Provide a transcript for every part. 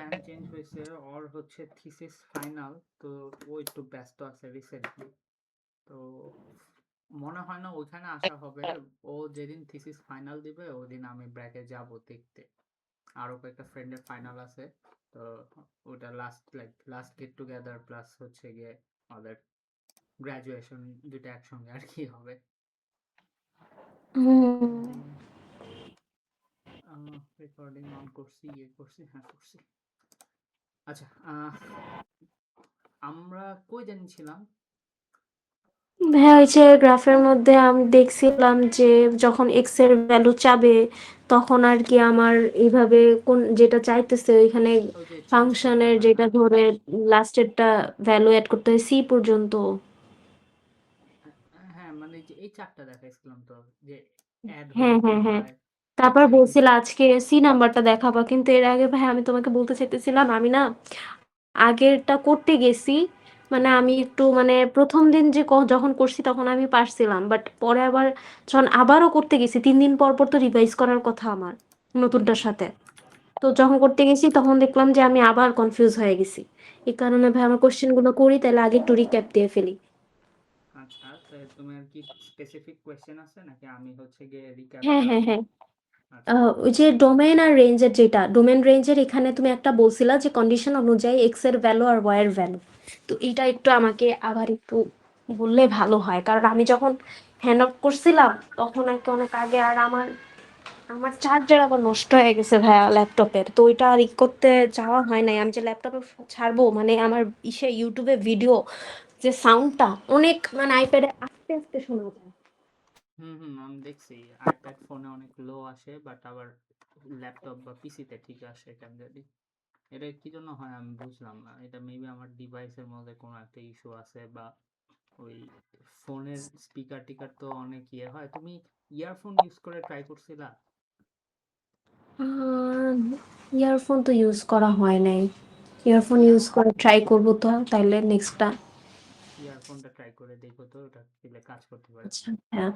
Plan change হয়েছে, ওর হচ্ছে thesis final, তো ও একটু ব্যস্ত আছে রিসেন্টলি। তো মনে হয় না ওইখানে আসা হবে। ও যেদিন থিসিস ফাইনাল দিবে ওদিন আমি ব্র্যাকে যাব দেখতে। আরো কয়েকটা ফ্রেন্ডের ফাইনাল আছে, তো ওটা লাস্ট গেট টুগেদার প্লাস হচ্ছে গিয়ে আমাদের গ্রাজুয়েশন দুটো একসঙ্গে আর কি হবে। রেকর্ডিং অন করছি, ইয়ে করছি, হ্যাঁ করছি। আচ্ছা, আমরা কই জানিছিলাম? হ্যাঁ, ওই যে গ্রাফের মধ্যে আমি দেখছিলাম যে যখন এক্স এর ভ্যালু চাবে তখন আর কি আমার এইভাবে কোন যেটা চাইতেছে ওইখানে ওই যে চেঞ্জ করতে ফাংশনের হয় না? যেটা ধরে লাস্টেরটা ভ্যালু অ্যাড করতে হয় সি পর্যন্ত। হ্যাঁ, মানে যে এই চারটা দেখাইছিলাম তো, যে অ্যাড হলে হ্যাঁ, কি হ্যাঁ, হ্যাঁ। হয়, তারপর এক্স এর বলছিল ভিতর। আজকে সি নাম্বারটা দেখাবা, কিন্তু এর আগে ভাই আমি তোমাকে বলতে চাইতেছিলাম আমি না আগেরটা করতে গেছি, মানে হুম আমি একটু মানে প্রথম দিন যে যখন করছি তখন আমি পারছিলাম, বাট পরে আবার যখন আবারও করতে গেছি 3 দিন পর পর তো রিভাইজ করার কথা আমার হুম নতুনটার হুম। সাথে। তো যখন করতে গেছি তখন দেখলাম যে আমি আবার কনফিউজ হয়ে গেছি। এই কারণে ভাই আমার কোশ্চেন গুলো করি তাহলে আগে একটু রিক্যাপ দিয়ে ফেলি। আচ্ছা, তো তোমার কি স্পেসিফিক কোয়েশ্চেন আছে নাকি আমি হচ্ছে গিয়ে হ্যাঁ, রিক্যাপটা? হ্যাঁ, হ্যাঁ। আচ্ছা। ওই যে ডোমেন আর রেঞ্জের, যেটা ডোমেন রেঞ্জের এখানে তুমি একটা বলছিলা যে কন্ডিশন অনুযায়ী এক্স এর ভ্যালু আর ওয়াই এর ভ্যালু, তো এটা একটু আমাকে আবার একটু বললে ভালো হয়, কারণ আমি যখন হ্যান্ড অফ করছিলাম তখন আর কি অনেক আগে, আর আমার আমার চার্জার আবার নষ্ট হয়ে গেছে ভাইয়া ল্যাপটপের, তো ওইটা আর ই করতে যাওয়া হয় নাই। আমি যে ল্যাপটপে ছাড়বো মানে আমার ইউটিউবে ভিডিও যে সাউন্ডটা অনেক মানে আইপ্যাডে আস্তে আস্তে শোনা যায়। হুম হুম, আমি দেখছি আইপ্যাড ফোনে অনেক লো আসে, বাট আবার ল্যাপটপ বা পিসিতে ঠিক আসে কেন জানি। এটা কি জন্য হয় আমি বুঝলাম না। এটা মেবি আমার ডিভাইসের মধ্যে কোনো একটা ইস্যু আছে, বা ওই ফোনের স্পিকার টিকার তো অনেক ইয়ে হয়। তুমি ইয়ারফোন ইউজ করে ট্রাই করছিলা? ইয়ারফোন তো ইউজ করা হয় নাই। ইয়ারফোন ইউজ করে ট্রাই করবো তো তাইলে নেক্সটটা। ইয়ারফোনটা ট্রাই করে দেখো তো, ওটা দিলে কাজ করতে পারে। আচ্ছা, হ্যাঁ।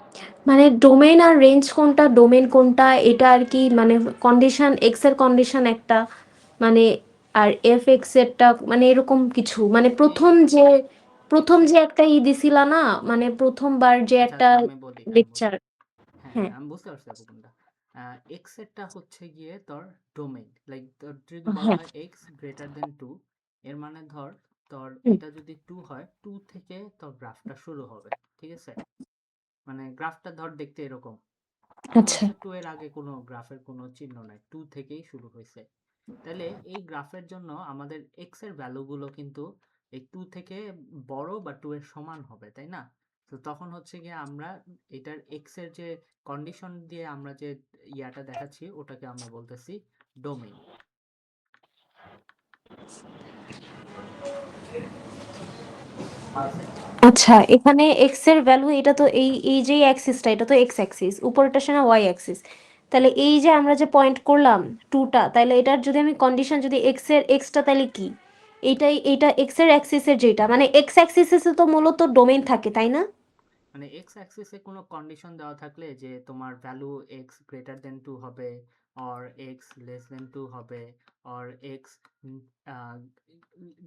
মানে ডোমেন আর রেঞ্জ কোনটা, ডোমেন কোনটা এটা আর কি, মানে কন্ডিশন এক্স এর কন্ডিশন একটা, মানে আর এফ এক্স এরটা মানে এরকম কিছু, মানে এই প্রথম এক্সের। যে একটা দিছিলা না, মানে প্রথমবার যে আচ্ছা একটা আচ্ছা, আমি বলি। লেকচার। হ্যাঁ হ্যাঁ, হ্যাঁ, আমি বুঝতে পারছি আপু কোনটা। এক্সেরটা হচ্ছে গিয়ে তোর ডোমেইন, লাইক তোর যদি বলা হ্যাঁ। হয় এক্স গ্রেটার দেন টু, এর মানে ধর তোর হুম, এটা যদি টু হয়, টু থেকে তোর গ্রাফটা শুরু হবে। ঠিক আছে? মানে গ্রাফটা ধর দেখতে এরকম, মনে আচ্ছা। হচ্ছে টু এর আগে কোনো গ্রাফের কোনো চিহ্ন নাই, টু থেকেই শুরু হয়েছে। তাহলে এই গ্রাফের জন্য আমাদের এক্স এর ভ্যালুগুলো কিন্তু এই টু থেকে বড় বা টু এর সমান হবে, তাই না? তো তখন হচ্ছে গিয়ে আমরা এটার এক্স এর যে কন্ডিশন দিয়ে আমরা যে ইয়াটা দেখাচ্ছি ওটাকে আমরা বলতেছি ডোমেইন। ঠিক আছে? আচ্ছা, এখানে এক্স এর ভ্যালু এটা তো এই যে অ্যাক্সিসটা এটা তো এক্স অ্যাক্সিস, উপরেরটা সেনা ওয়াই অ্যাক্সিস। তাহলে এই যে আমরা যে পয়েন্ট করলাম টুটা, তাহলে এটার যদি আমি কন্ডিশন যদি এক্স এর এক্সটা তাহলে কি, এইটা এক্স এর অ্যাক্সিসের যেটা মানে এক্স অ্যাক্সিসে তো মূলত ডোমেইন থাকে তাই না? মানে এক্স অ্যাক্সিসে কোনো কন্ডিশন দেওয়া থাকলে যে তোমার value x greater than two হবে, or x less than two হবে, or x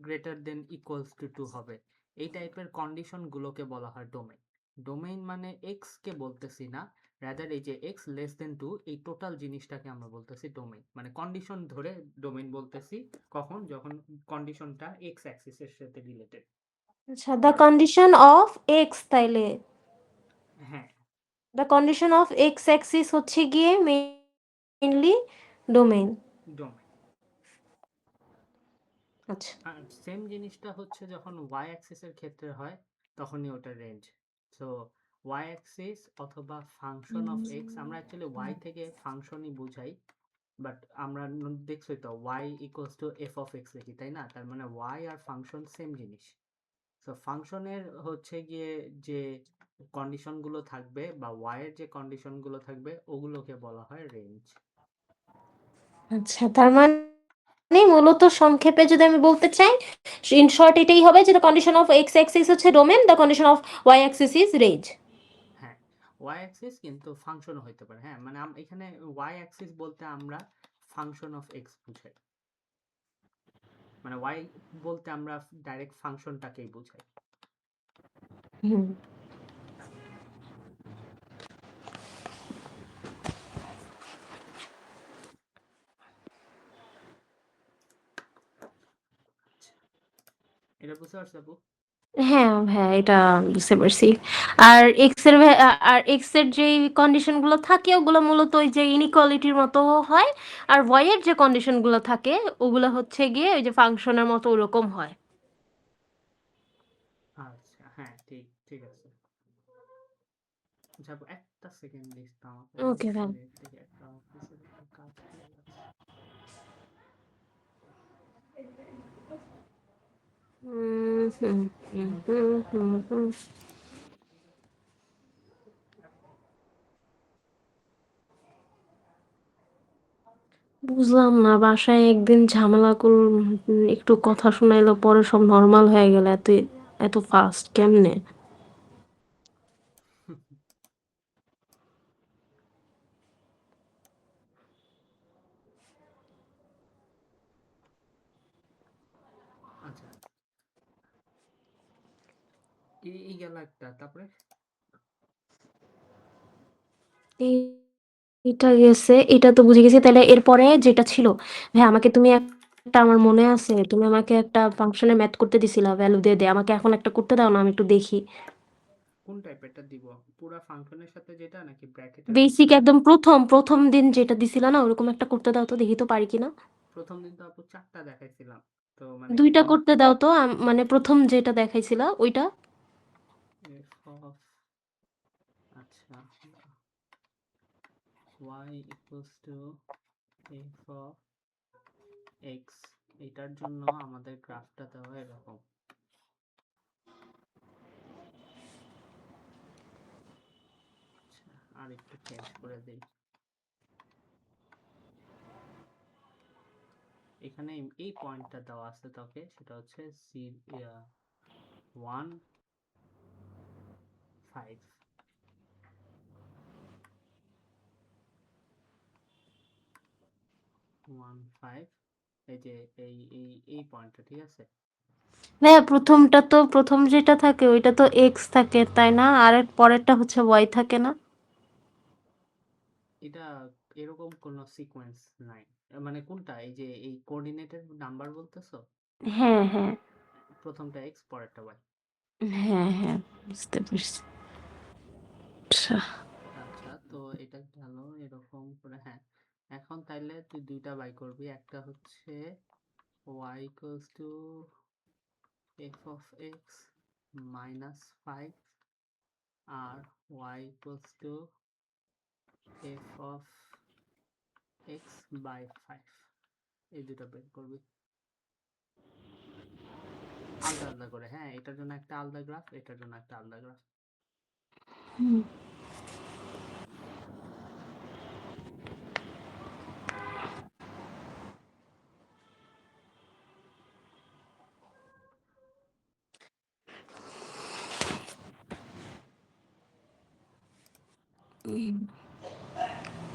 greater than equals to two হবে, এই টাইপের কন্ডিশনগুলোকে বলা হয় ডোমেইন। ডোমেইন মানে এক্স কে বলতেছি না, রাদার এই যে এক্স লেস দেন টু এই টোটাল জিনিসটাকে আমরা বলতেছি ডোমেইন। মানে কন্ডিশন ধরে ডোমেইন বলতেছি কখন, যখন কন্ডিশনটা এক্স অ্যাক্সিসের সাথে রিলেটেড। আচ্ছা, দ্য কন্ডিশন অফ এক্স তাইলে হ্যাঁ, the condition of x axis হচ্ছে গিয়ে মেইনলি ডোমেইন। ডোমেইন। আচ্ছা। আর সেম জিনিসটা হচ্ছে যখন ওয়াই অ্যাক্সিসের ক্ষেত্রে হয়, তখনই ওটা রেঞ্জ। সো ওয়াই অ্যাক্সিস অথবা ফাংশন অফ এক্স, আমরা অ্যাকচুয়ালি ওয়াই থেকে ফাংশনই বুঝাই, বাট আমরা দেখছোই তো Y equals to F of X লিখি, তাই না? তার মানে ওয়াই আর ফাংশন সেম জিনিস। সো ফাংশনের হচ্ছে গিয়ে যে কন্ডিশনগুলো থাকবে বা ওয়াই এর যে কন্ডিশনগুলো থাকবে ওগুলোকে বলা হয় রেঞ্জ। আচ্ছা, তার মানে মূলত সংক্ষেপে যদি আমি বলতে চাই, ইন শর্ট এটাই হবে যে the condition of x axis হচ্ছে domain, the condition of y axis is range. হ্যাঁ, ওয়াই অ্যাক্সিস কিন্তু ফাংশন হইতে পারে। হ্যাঁ, মানে এখানে ওয়াই অ্যাক্সিস বলতে আমরা ফাংশন অফ এক্স বুঝাই। মানে y বলতে আমরা ডাইরেক্ট ফাংশনটাকেই বুঝাই। হুম। এটা বুঝতে পারছো আপু? হ্যাঁ, হ্যাঁ, এটা বুঝতে পারছি। আর এক্স এর যেই কন্ডিশন গুলো থাকে ওগুলো মূলত ওই যে ইনইকুয়ালিটির মতো হয়। আর ওয়াই এর যে কন্ডিশন গুলো থাকে ওগুলো হচ্ছে গিয়ে ওই যে ফাংশনের মতো ওরকম হয়। আচ্ছা, হ্যাঁ, ঠিক ঠিক আছে। যাবো একটা সেকেন্ড লিস্ট আমাকে, ওকে ভাই। সিলেট থেকে একটা অফিসের একটা কাজ পড়ে গেছে। হুম, হুম, হুম, হুম, হুম, হুম। বুঝলাম না, বাসায় একদিন ঝামেলা করুন, একটু কথা শোনাইলো, পরে সব নর্মাল হয়ে গেল। এত এত ফাস্ট কেমনে? আচ্ছা, এই গেল একটা, তারপরে এই এটা গেছে, এটা তো বুঝে গেছি। তাহলে এরপরে যেটা ছিল, ভাই আমাকে তুমি একটা, আমার মনে আছে তুমি আমাকে একটা ফাংশনে ম্যাথ করতে দিছিলা, ভ্যালু দিয়ে দে আমাকে, এখন একটা করতে দাও না, আমি একটু দেখি। কোন টাইপেরটা দিব? পুরা ফাংশনের সাথে যেটা নাকি ব্র্যাকেটের বেসিক ভিতরে? একদম প্রথম প্রথম দিন যেটা দিছিলা না, ওরকম একটা করতে দাও তো, দেখি তো পারি কিনা। প্রথম দিন তো আপু 4টা দেখাইছিলাম, তো মানে কি দুইটা কোন করতে দাও তো, মানে প্রথম যেটা দেখাইছিলা ওইটা। এফ অফ, আচ্ছা, y equals to F of x, এটার জন্য আমাদের গ্রাফটা দেওয়া এরকম। আচ্ছা, আর একটু চেঞ্জ করে দেই। এখানে এই পয়েন্টটা দেওয়া আছে তোকে, সেটা হচ্ছে 1 5 1 5, এই যে এই পয়েন্টটা, ঠিক আছে? ভাইয়া প্রথমটা তো, প্রথম যেটা থাকে ওইটা তো এক্স থাকে তাই না, আর এর পরেরটা হচ্ছে ওয়াই থাকে না? এটা এরকম কোনো সিকোয়েন্স নাই। মানে কোনটা, এই যে এই কোঅর্ডিনেটের নাম্বার বলতেছো? হ্যাঁ, হ্যাঁ, প্রথমটা এক্স, পরেরটা ওয়াই। হ্যাঁ, হ্যাঁ, বুঝতে পারছি। আচ্ছা। আচ্ছা, তো এটা গেল এরকম করে, হ্যাঁ। এখন তাইলে তুই দুইটা বাই করবি, একটা হচ্ছে y equals to f of x minus 5 R y equals to f of x by 5, এই দুটো বের করবি আলাদা আলাদা করে। হ্যাঁ, এটার জন্য একটা আলাদা গ্রাফ, এটার জন্য একটা আলাদা গ্রাফ। হুম।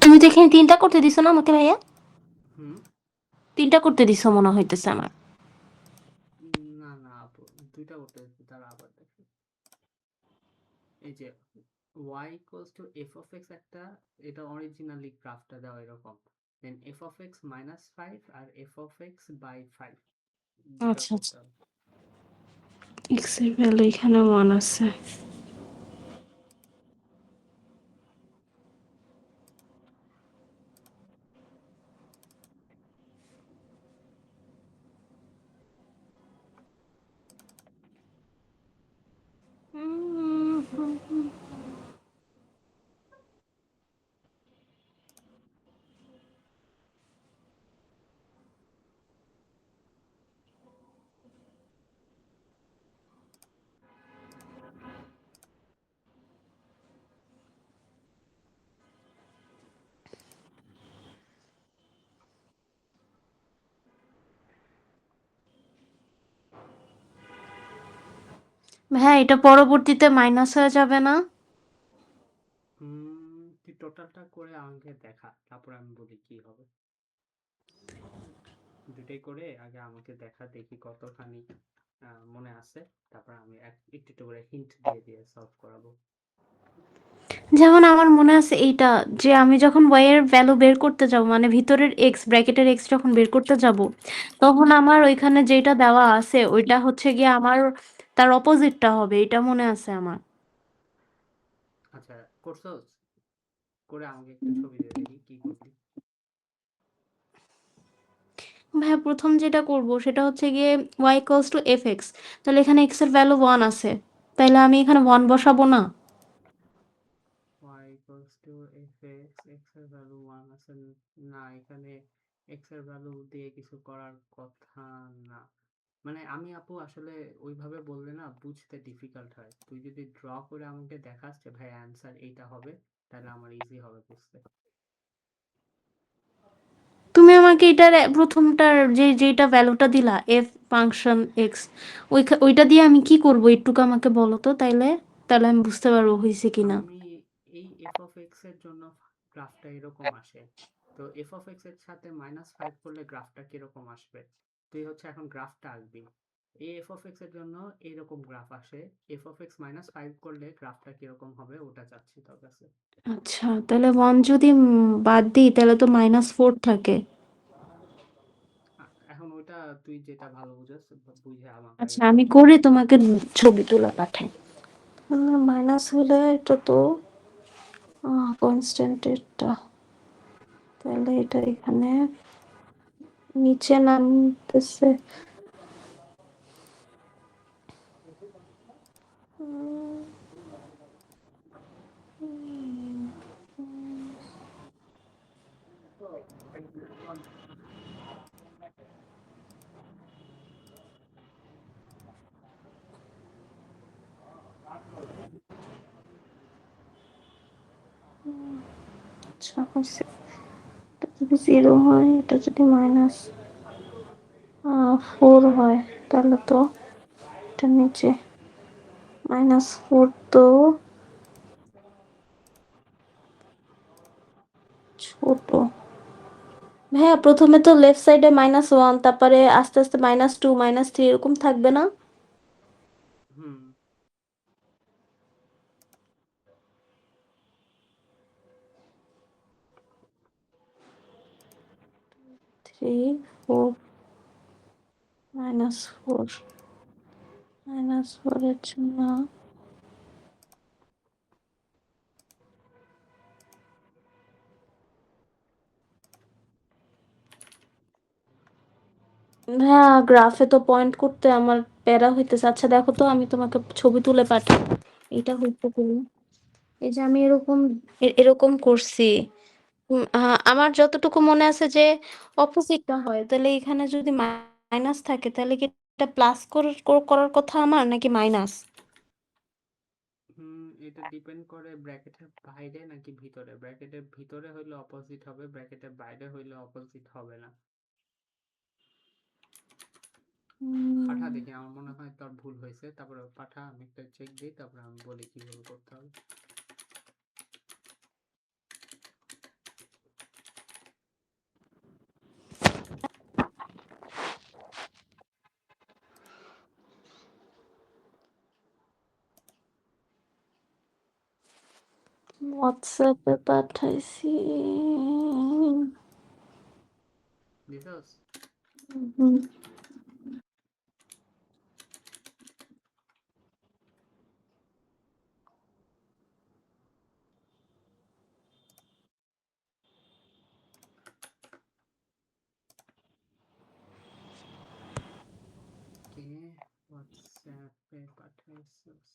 তুমি তো এখানে তিনটা করতে দিছো না আমাকে ভাইয়া? হুম। তিনটা করতে দিছো মনে হইতেছে আমার। না না আপু, দুইটা করতে হচ্ছে, তারা আবার দেখি। এই যে y equals to f of x একটা, এটা অরিজিনালি গ্রাফটা দেওয়া এরকম, দেন f of x minus 5 R f of x by 5, দুটা আচ্ছা, আচ্ছা। করতে হবে। এক্স এর ভ্যালু এখানে 1 আছে। হ্যাঁ, এটা পরবর্তীতে মাইনাস হয়ে যাবে না? তুই টোটালটা করে আমাকে দেখা, তারপর আমি বলি কি হবে। দুইটা ওইটাই করে আগে আমাকে দেখি কতখানি মনে আছে, তারপর আমি একটু একটু করে হিন্ট দিয়ে দিয়ে সলভ করাবো। যেমন আমার মনে আছে এইটা, যে আমি যখন y এর ভ্যালু বের করতে যাব, মানে ভিতরের x ব্র্যাকেটের x যখন বের করতে যাব, তখন আমার ওইখানে যেটা দেওয়া আছে ওইটা হচ্ছে গিয়ে আমার তার অপোজিটটা হবে, এটা মনে আছে আমার। আচ্ছা, করছোস? করে আমাকে একটু ছবি দিয়ে দেখি কি করবি। ভাইয়া প্রথম যেটা করব সেটা হচ্ছে গিয়ে y ইকুয়ালস টু fx, তাহলে এখানে x এর ভ্যালু 1 আছে, তাইলে আমি এখানে 1 বসাবো না? y equals to fx, x এর ভ্যালু 1 আছে না, এখানে x এর ভ্যালু দিয়ে কিছু করার কথা না। মানে আমি আপু আসলে ওইভাবে বললে না বুঝতে ডিফিকাল্ট হয়। তুই যদি ড্র করে আমাকে দেখাস যে ভাই অ্যান্সার এইটা হবে, তাহলে আমার ইজি হবে বুঝতে। তুমি আমাকে এটার প্রথমটার যেটা ভ্যালুটা দিলা f ফাংশন x, ওইটা দিয়ে আমি কি করব একটুকু আমাকে বলো তো, তাইলে তাহলে আমি বুঝতে পারবো হয়েছে কিনা। আমি এই এফ অফ এক্স এর জন্য গ্রাফটা এরকম আসে, তো এফ অফ এক্স এর সাথে -5 করলে গ্রাফটা কিরকম আসবে, তুই হচ্ছে এখন গ্রাফটা আঁকবি। এই এফ অফ এক্স এর জন্য এইরকম গ্রাফ আসে, এফ অফ এক্স -5 করলে গ্রাফটা কিরকম হবে ওটা চাচ্ছি তোর কাছে। আচ্ছা, তাহলে 1 যদি বাদ দিই তাহলে তো -4 থাকে। এখন ওইটা তুই যেটা ভালো বুঝাস বুঝে আমাকে আগে আচ্ছা, আমি বল। করে তোমাকে ছবি তুলে পাঠাই। মাইনাস হলে এটা তো কনস্ট্যান্ট এটা, তাহলে এটা এখানে নিচে নামতেছে। আচ্ছা হয়েছে, এটা যদি 0 হয়, এটা যদি -4 হয়, তাহলে তো এটা নিচে -4 তো ছোট। ভাইয়া প্রথমে তো লেফট সাইডে -1, তারপরে আস্তে আস্তে -2 -3 এরকম থাকবে না? হুম। 3 4 -4, -4 এর জন্য হ্যাঁ, গ্রাফে তো পয়েন্ট করতে আমার প্যারা হইতেছে। আচ্ছা দেখো তো, আমি তোমাকে ছবি তুলে পাঠাই। এটা হইতে পারে, এই যে আমি এরকম এরকম করছি। আমার যতটুকু মনে আছে যে অপোজিটটা হয়, তাহলে এখানে যদি মাইনাস থাকে তাহলে কি এটা প্লাস করার কথা আমার, নাকি মাইনাস? এটা ডিপেন্ড করে ব্র্যাকেটের বাইরে নাকি ভিতরে। ব্র্যাকেটের ভিতরে হইলে অপোজিট হবে, ব্র্যাকেটের বাইরে হইলে অপোজিট হবে না। পাঠা দেখি, আমার মনে হয় তোর ভুল হয়েছে, তারপরে পাঠা, আমি একটা চেক দিই, তারপরে আমি বলি কিভাবে করতে হবে। হোয়াটসঅ্যাপে পাঠাইছি। দিছস? হুম, কে হোয়াটসঅ্যাপে পাঠাইছস?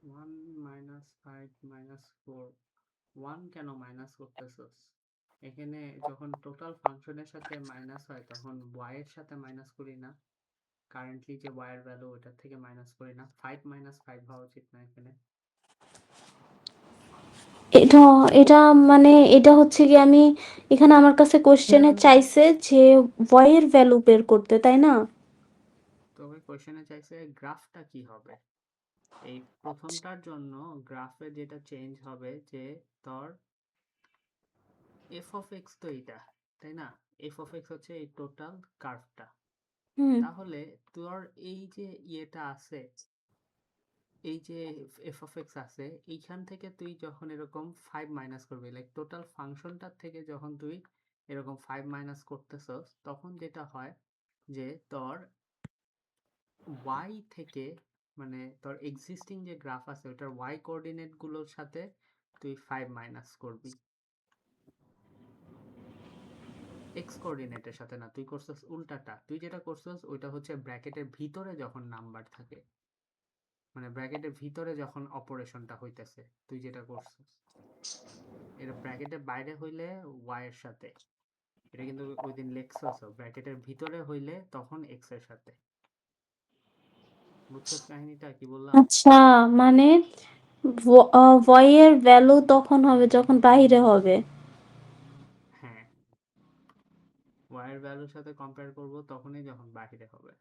ওয়ান -5 -4, ওয়ান কেন মাইনাস করতেছস? এখানে যখন টোটাল ফাংশনের সাথে মাইনাস হয় তখন y এর সাথে মাইনাস করি না, কারেন্টলি যে y এর ভ্যালু ওটা থেকে মাইনাস করি না। 5 -5 হওয়া উচিত না এখানে। এটা এটা মানে এটা হচ্ছে কি, আমি এখানে আমার কাছে কোশ্চেনে চাইছে যে y এর ভ্যালু বের করতে, তাই না? তো তোকে কোশ্চেনে চাইছে গ্রাফটা কি হবে। এই প্রথমটার জন্য গ্রাফে যেটা চেঞ্জ হবে যে তোর এফ অফ এক্স তো এইটা, তাই না? এফ অফ এক্স হচ্ছে এই টোটাল কার্ভটা। হুম তাহলে তোর এই যে ইয়েটা আছে, এই যে এফ অফ এক্স আছে, এইখান থেকে তুই যখন এরকম 5 মাইনাস করবি, লাইক টোটাল ফাংশনটার থেকে যখন তুই এরকম 5 মাইনাস করতেছস, তখন যেটা হয় যে তোর y থেকে, মানে তোর এক্সিস্টিং যে গ্রাফ আছে ওটার y কোঅর্ডিনেট গুলোর সাথে তুই 5 মাইনাস করবি, x কোঅর্ডিনেটের সাথে না, তুই করছস উল্টাটা। তুই যেটা করছস ওইটা হচ্ছে ব্র্যাকেটের ভিতরে যখন নাম্বার থাকে, মানে ব্র্যাকেটের ভিতরে যখন অপারেশনটা হইতেছে, তুই যেটা করছস এটা ব্র্যাকেটের বাইরে হইলে y এর সাথে, এটা কিন্তু ওই দিন লেখছস ব্র্যাকেটের ভিতরে হইলে তখন x এর সাথে। বুঝছস কাহিনীটা কি বললাম? আচ্ছা, মানে ভয় এর ভ্যালু তখন হবে যখন বাইরে হবে। হ্যাঁ, y এর ভ্যালুর সাথে কম্পেয়ার করব তখনই যখন বাহিরে হবে।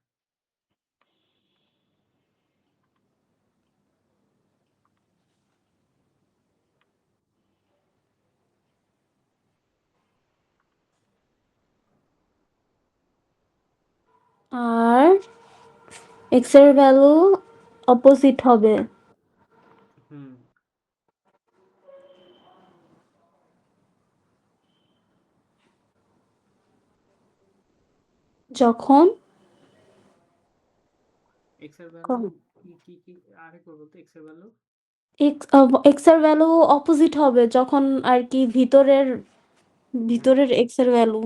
আর এক্স এর ভ্যালু অপোজিট হবে হুম, যখন x এর ভ্যালু কি আরেকবার বলতো, x এর ভ্যালু এক্স এর ভ্যালু অপোজিট হবে যখন আর কি ভিতরের হ্যাঁ, ভিতরের এক্স এর ভ্যালু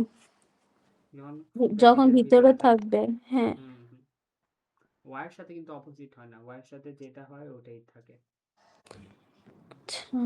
যখন যখন ব্র্যাকেটের ভিতরে ভিতরে থাকবে। থাকবে। হ্যাঁ। হুম হুম, y এর সাথে কিন্তু অপোজিট হয় না, y এর সাথে যেটা হয় ওটাই থাকে। আচ্ছা,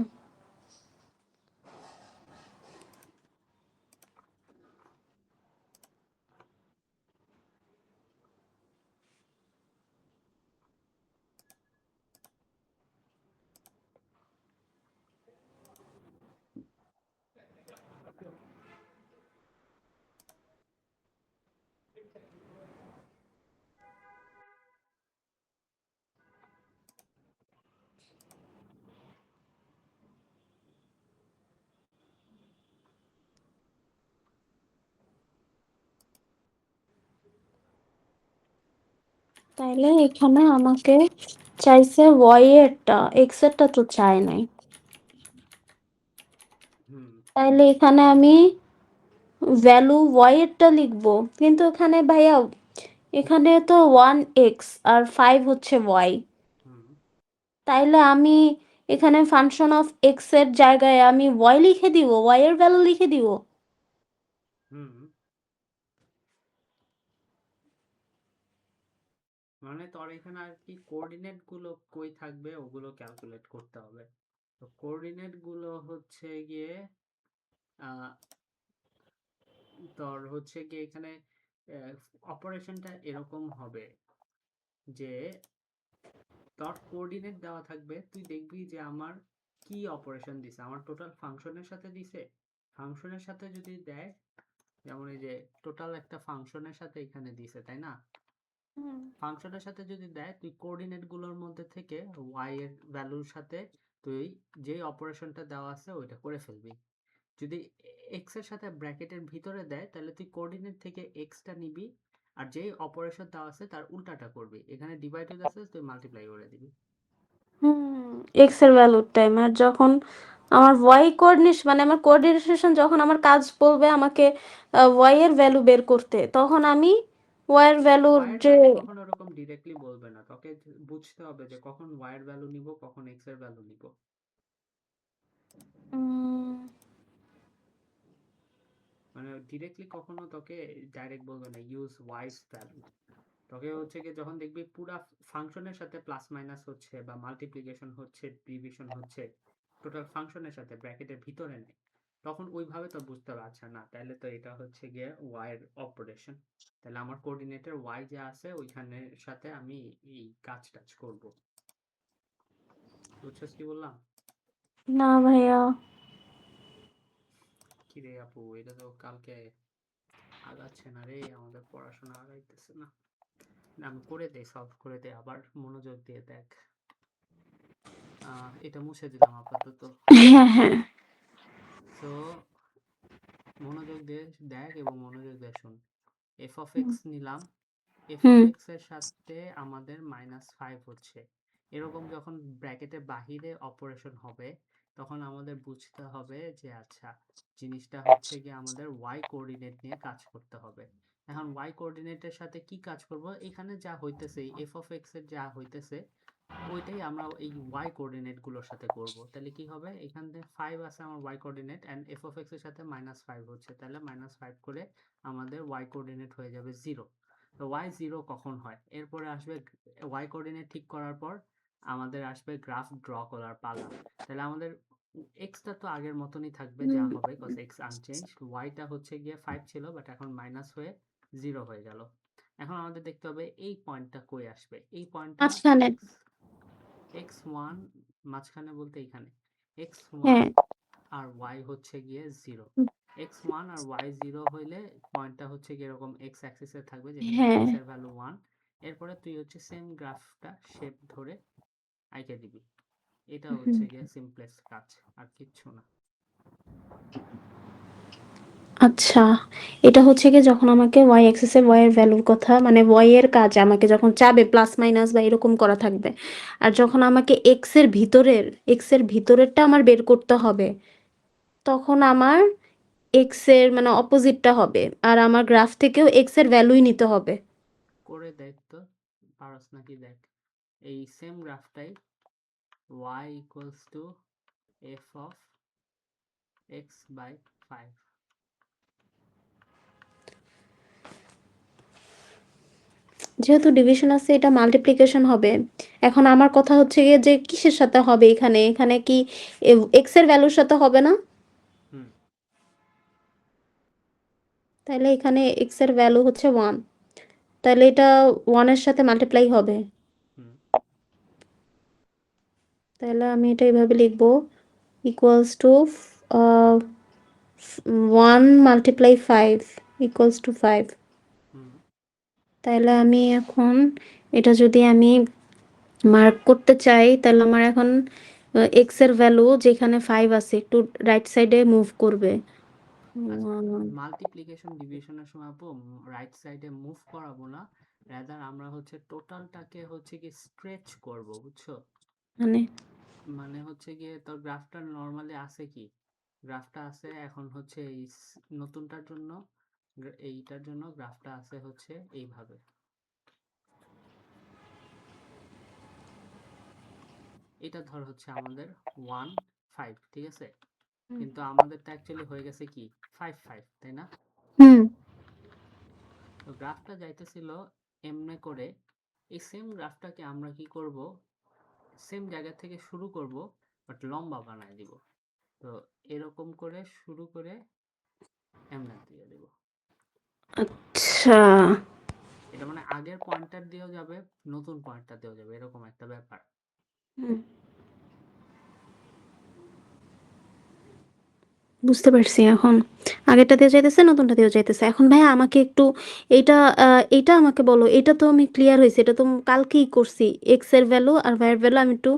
তাইলে এখানে আমাকে চাইছে ওয়াই এরটা, এক্স এরটা তো চায় নাই। হুম তাইলে এখানে আমি ভ্যালু ওয়াই এরটা লিখবো, কিন্তু এখানে ভাইয়া এখানে তো 1x আর 5 হচ্ছে ওয়াই। হুম তাইলে আমি এখানে ফাংশন অফ এক্স এর জায়গায় আমি ওয়াই লিখে দিব, ওয়াই এর ভ্যালু লিখে দিব। হুম, মানে তোর এখানে আর কি কোঅর্ডিনেট গুলো কই থাকবে ওগুলো ক্যালকুলেট করতে হবে। তো কোঅর্ডিনেট গুলো হচ্ছে গিয়ে আহ, তোর হচ্ছে গিয়ে এখানে অপারেশনটা এরকম হবে যে তোর কোঅর্ডিনেট দেওয়া থাকবে, তুই দেখবি যে আমার কি অপারেশন দিছে, আমার টোটাল ফাংশনের সাথে দিছে। ফাংশনের সাথে যদি দেয়, যেমন এই যে টোটাল একটা ফাংশনের সাথে এখানে দিছে, তাই না? ফাংশনের সাথে যদি দেয়, তুই কোঅর্ডিনেট গুলোর মধ্যে থেকে y এর ভ্যালুর সাথে তুই যে অপারেশনটা দেওয়া আছে ওইটা করে ফেলবি। যদি x এর সাথে ব্র্যাকেটের ভিতরে দেয় তাহলে তুই কোঅর্ডিনেট থেকে x টা নিবি, আর যেই অপারেশন দেওয়া আছে তার উল্টাটা করবি। এখানে ডিভাইড হয়ে যাচ্ছে, তুই মাল্টিপ্লাই করে দিবি। এক্স এর ভ্যালুর টাইম, আর যখন আমার ওয়াই কোঅর্ডিনেশন মানে আমার কোঅর্ডিনেশন যখন আমার কাজ বলবে আমাকে ওয়াই এর ভ্যালু বের করতে, তখন আমি ওয়াই এর ভ্যালুর y এর যে ভ্যালু কখনো ওরকম ডিরেক্টলি বলবে না, তোকে বুঝতে হবে যে কখন y এর ভ্যালু নিব, কখন x এর ভ্যালু নিব। উম, মানে ডিরেক্টলি কখনো তোকে ডাইরেক্ট বলবে না ইউজ ওয়াইস ভ্যালু। তোকে হচ্ছে কি যখন দেখবি পুরা ফাংশনের সাথে প্লাস মাইনাস হচ্ছে বা মাল্টিপ্লিকেশন হচ্ছে, ডিভিশন হচ্ছে, টোটাল ফাংশনের সাথে ব্র্যাকেটের ভিতরে নেই, তখন ওইভাবে তো বুঝতে হবে আচ্ছা না তাহলে তো এটা হচ্ছে গিয়ে ওয়াই এর অপারেশন, তাহলে আমার কোঅর্ডিনেটের ওয়াই যে আছে ওইখানের সাথে আমি এই কাজ টাজ করব। বুঝছস কি বললাম? না ভাইয়া। কি রে আপু, এটা তো কালকে আগাচ্ছে না রে, আমাদের পড়াশোনা আগাইতেছে না। আমি করে দেই, সলভ করে দেই, আবার মনোযোগ দিয়ে দেখ। এটা মুছে দিলাম আপাতত। হ্যাঁ হ্যাঁ সো মনোযোগ দিয়ে দেখ এবং মনোযোগ দিয়ে শোন। এফ অফ হুম এক্স নিলাম, এফ অফ হুম এক্স এর সাথে আমাদের -5 হচ্ছে। এরকম যখন ব্র্যাকেটের বাহিরে অপারেশন হবে তখন আমাদের বুঝতে হবে যে আচ্ছা জিনিসটা হচ্ছে গিয়ে আমাদের ওয়াই কোঅর্ডিনেট নিয়ে কাজ করতে হবে। এখন ওয়াই কোঅর্ডিনেটের সাথে কি কাজ করব, এখানে যা হইতেছে এফ অফ এক্স এর যা হইতেছে ওইটাই আমরা এই ওয়াই কোঅর্ডিনেট গুলোর সাথে করব। তাহলে কি হবে, এখান থেকে 5 আছে আমার Y coordinate and F of X এর সাথে -5 হচ্ছে, তাহলে -5 করে আমাদের ওয়াই কোঅর্ডিনেট হয়ে যাবে 0। তো ওয়াই 0 কখন হয়, এরপরে আসবে ওয়াই কোঅর্ডিনেট ঠিক করার পর আমাদের আসবে গ্রাফ ড্র করার পালা। তাহলে আমাদের এক্সটা তো আগের মতনই থাকবে যা হুম হবে, কজ এক্স আনচেঞ্জ। ওয়াইটা হচ্ছে গিয়ে 5 ছিল বাট এখন মাইনাস হয়ে 0 হয়ে গেল। এখন আমাদের দেখতে হবে এই পয়েন্টটা কই আসবে, এই পয়েন্টটা মাঝখানে এক্স x1 মাঝখানে বলতে এখানে x1 হ্যাঁ আর y হচ্ছে গিয়ে 0। হুম, x1 আর y 0 হইলে পয়েন্টটা হচ্ছে গিয়ে এরকম x অ্যাক্সিসে থাকবে যেখানে হ্যাঁ x এর ভ্যালু 1। এরপরে তুই হচ্ছে সেম গ্রাফটা শেপ ধরে আঁকে দিবি। এটা হুম। হচ্ছে গিয়ে সিম্পলেস্ট কাজ, আর কিচ্ছু না। আচ্ছা, এটা হচ্ছে কি যখন আমাকে ওয়াই অ্যাক্সিসে ওয়াই এর ভ্যালুর কথা মানে ওয়াই এর কাজ আমাকে যখন চাবে প্লাস মাইনাস বা এরকম করা থাকবে, আর যখন আমাকে এক্স এর ভিতরেরটা আমার বের করতে হবে তখন আমার এক্স এর মানে অপোজিটটা হবে আর আমার গ্রাফ থেকেও এক্স এর ভ্যালুই নিতে হবে। করে দেখ তো পারস নাকি দেখ। এই সেম গ্রাফটাই y equals to f of x by 5। যেহেতু ডিভিশন আছে এটা মাল্টিপ্লিকেশন হবে। এখন আমার কথা হচ্ছে গিয়ে যে কিসের সাথে হবে, এখানে এখানে কি এক্স এর ভ্যালুর সাথে হবে না? হুম তাহলে এখানে এক্স এর ভ্যালু হচ্ছে ওয়ান, তাহলে এটা ওয়ানের সাথে মাল্টিপ্লাই হবে। হুম তাহলে আমি এটা এইভাবে লিখবো, equals to one multiply five equals to five. হুম তাহলে আমি এখন এটা যদি আমি মার্ক করতে চাই তাহলে আমার এখন এক্স এর ভ্যালু যেখানে ফাইভ আছে একটু রাইট সাইডে মুভ করবে। আচ্ছা, উম, মাল্টিপ্লিকেশন ডিভিশনের সময় আপু রাইট সাইডে মুভ করাবো না, রাদার আমরা হচ্ছে টোটালটাকে হচ্ছে কি স্ট্রেচ করব, বুঝছো? মানে মানে হচ্ছে গিয়ে তোর গ্রাফটা নর্মালি আছে কি, গ্রাফটা আছে এখন হচ্ছে এই নতুনটার জন্য, এইটার জন্য গ্রাফটা আছে হচ্ছে এইভাবে। এটা ধর হচ্ছে আমাদের 1 5, ঠিক আছে? কিন্তু আমাদেরটা অ্যাকচুয়ালি হয়ে গেছে কি 5 5, তাই না? হুম তো গ্রাফটা যাইতেছিল এমনে করে, এই সেম গ্রাফটাকে আমরা কি করব, সেম জায়গা থেকে শুরু করব বাট লম্বা বানায় দিব। তো এরকম করে শুরু করে এমনে দিয়ে দেব। আচ্ছা এটা মানে আগের পয়েন্টার দিয়েও যাবে, নতুন পয়েন্টার দিয়েও যাবে, এরকম একটা ব্যাপার। হুম, বুঝতে পারছি এখন। আগেরটা দিয়ে যাইতেছে নতুনটা দিয়েও যাইতেছে। এখন ভাইয়া আমাকে একটু এইটা এইটা আমাকে বলো, এটা তো আমি ক্লিয়ার হয়েছে, এটা তো কালকেই করছি। এক্স এর ভ্যালু আর ওয়াই এর ভ্যালু আমি একটু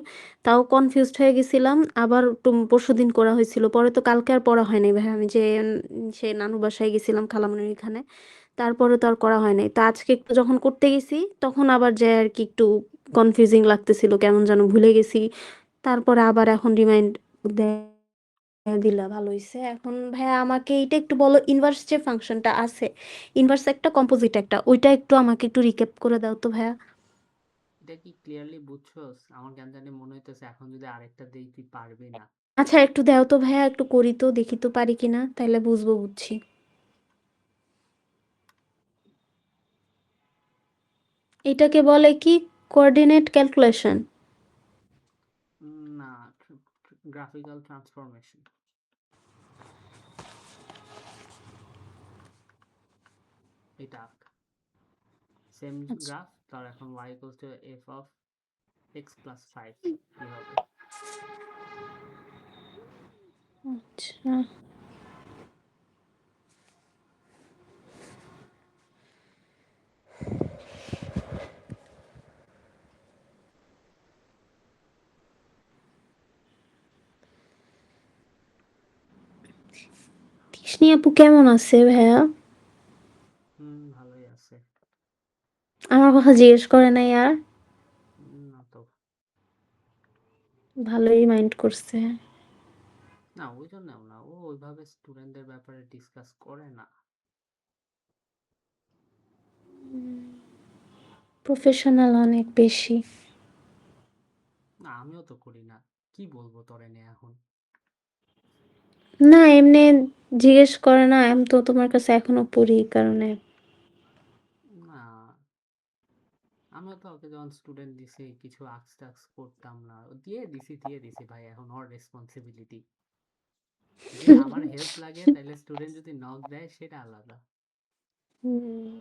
তাও কনফিউজড হয়ে গেছিলাম, আবার একটু পরশুদিন করা হয়েছিল, পরে তো কালকে আর পড়া হয় নাই ভাইয়া। আমি যে সে নানু বাসায় গেছিলাম খালামণির এখানে, তারপরে তো আর করা হয় নাই। তো আজকে একটু যখন করতে গেছি তখন আবার যে আর কি একটু কনফিউজিং লাগতেছিল, কেমন যেন ভুলে গেছি। তারপরে আবার এখন রিমাইন্ড দিলা, ভালো হইছে। এখন ভাইয়া আমাকে এইটা একটু বলো, ইনভার্স যে ফাংশনটা আছে, ইনভার্স একটা কম্পোজিট একটা, ওইটা একটু আমাকে একটু রিক্যাপ করে দাও তো ভাইয়া। এটা কি ক্লিয়ারলি বুঝছস? আমার কেন জানি মনে হইতেছে এখন যদি আরেকটা দেই তুই পারবি না। আচ্ছা একটু দাও তো ভাইয়া, একটু করি তো দেখি তো পারি কিনা, তাইলে বুঝবো, বুঝছি। এটাকে বলে কি, কোঅর্ডিনেট ক্যালকুলেশন? না, গ্রাফিক্যাল ট্রান্সফরমেশন। এটা সেম আচ্ছা গ্রাফ, তার এখন y equals to f of x plus 5 কি হবে। আচ্ছা রোশনি আপু কেমন আছে ভাইয়া? ভালোই আছে। আমার কথা জিজ্ঞেস করে নাই আর? না তো। ভালোই মাইন্ড করছে। না ওই জন্যও না, ও ওইভাবে স্টুডেন্টদের ব্যাপারে ডিসকাস করে না। প্রফেশনাল অনেক বেশি। না আমিও তো করি না, কি বলবো তোরে নিয়ে এখন। না এমনি জিজ্ঞেস করে না, আমি তো তোমার কাছে এখনো পড়ি এই কারণে। না আমিও তো ওকে যখন স্টুডেন্ট দিছি কিছু আক্স টাক্স করতাম না, দিয়ে দিছি ভাই, এখন ওর রেসপন্সিবিলিটি। যদি আমার হেল্প লাগে তাহলে স্টুডেন্ট যদি নক দেয় সেটা আলাদা। হুম।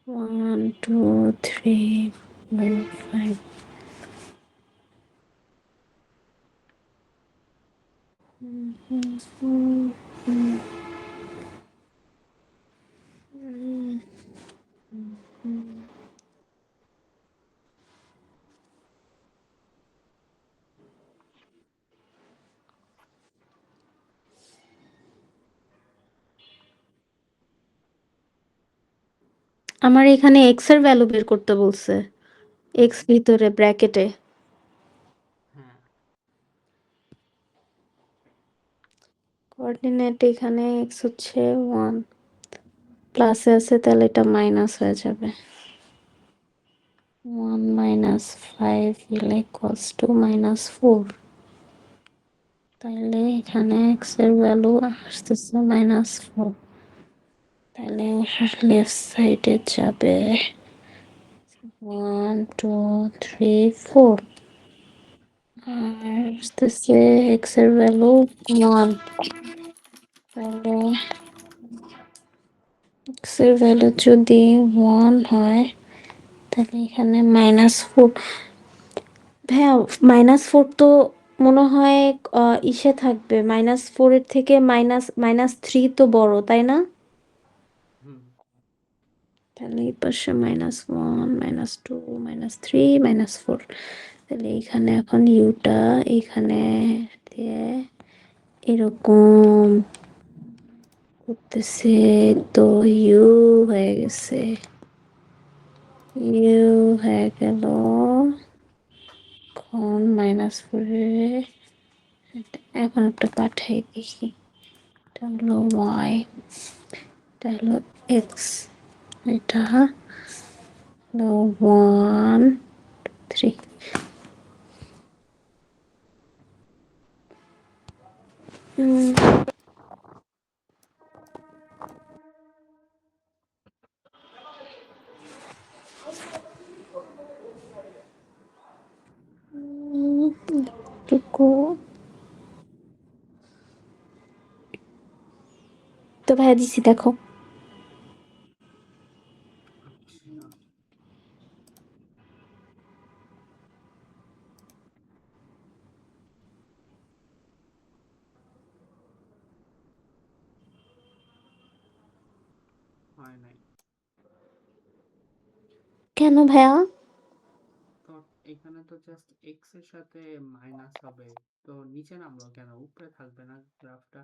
One two three four five. আমার এখানে এক্স এর ভ্যালু বের করতে বলছে, এক্স হুম। ভিতরে ব্র্যাকেটে। হ্যাঁ। কোঅর্ডিনেট এখানে এক্স হচ্ছে 1, প্লাসে আছে তাহলে এটা মাইনাস হয়ে যাবে। 1 মাইনাস 5 ইকুয়ালস টু -4। তাহলে এখানে এক্স এর ভ্যালু আসতেছে -4। তাহলে লেফট সাইডে যাবে 1 2 3 4, আর আসতেছে এক্স এর ভ্যালু 1। তাহলে এক্স এর ভ্যালু যদি 1 হয় তাহলে এখানে -4। ভাইয়া -4 তো মনে হয় ইসে থাকবে, -4 এর থেকে -3 তো বড় তাই না? হুম। তাহলে এই পাশে -1 -2 -3 -4। তাহলে এখানে এখন ইউটা এখানে দিয়ে এরকম করতেছে, তো ইউ হয়ে গেছে, ইউ হয়ে গেল। এখন -4 এখন একটা পাঠাই দেখি, এটা হলো ওয়াই, এটা হলো এক্স, এটা হলো 1 3। তো ভাইয়া দিছি দেখো। আচ্ছা। হয় নাই। কেন ভাইয়া? তো এখানে তো জাস্ট এক্স এর সাথে মাইনাস হবে, তো নিচে নামলো কেন, উপরে থাকবে না গ্রাফটা?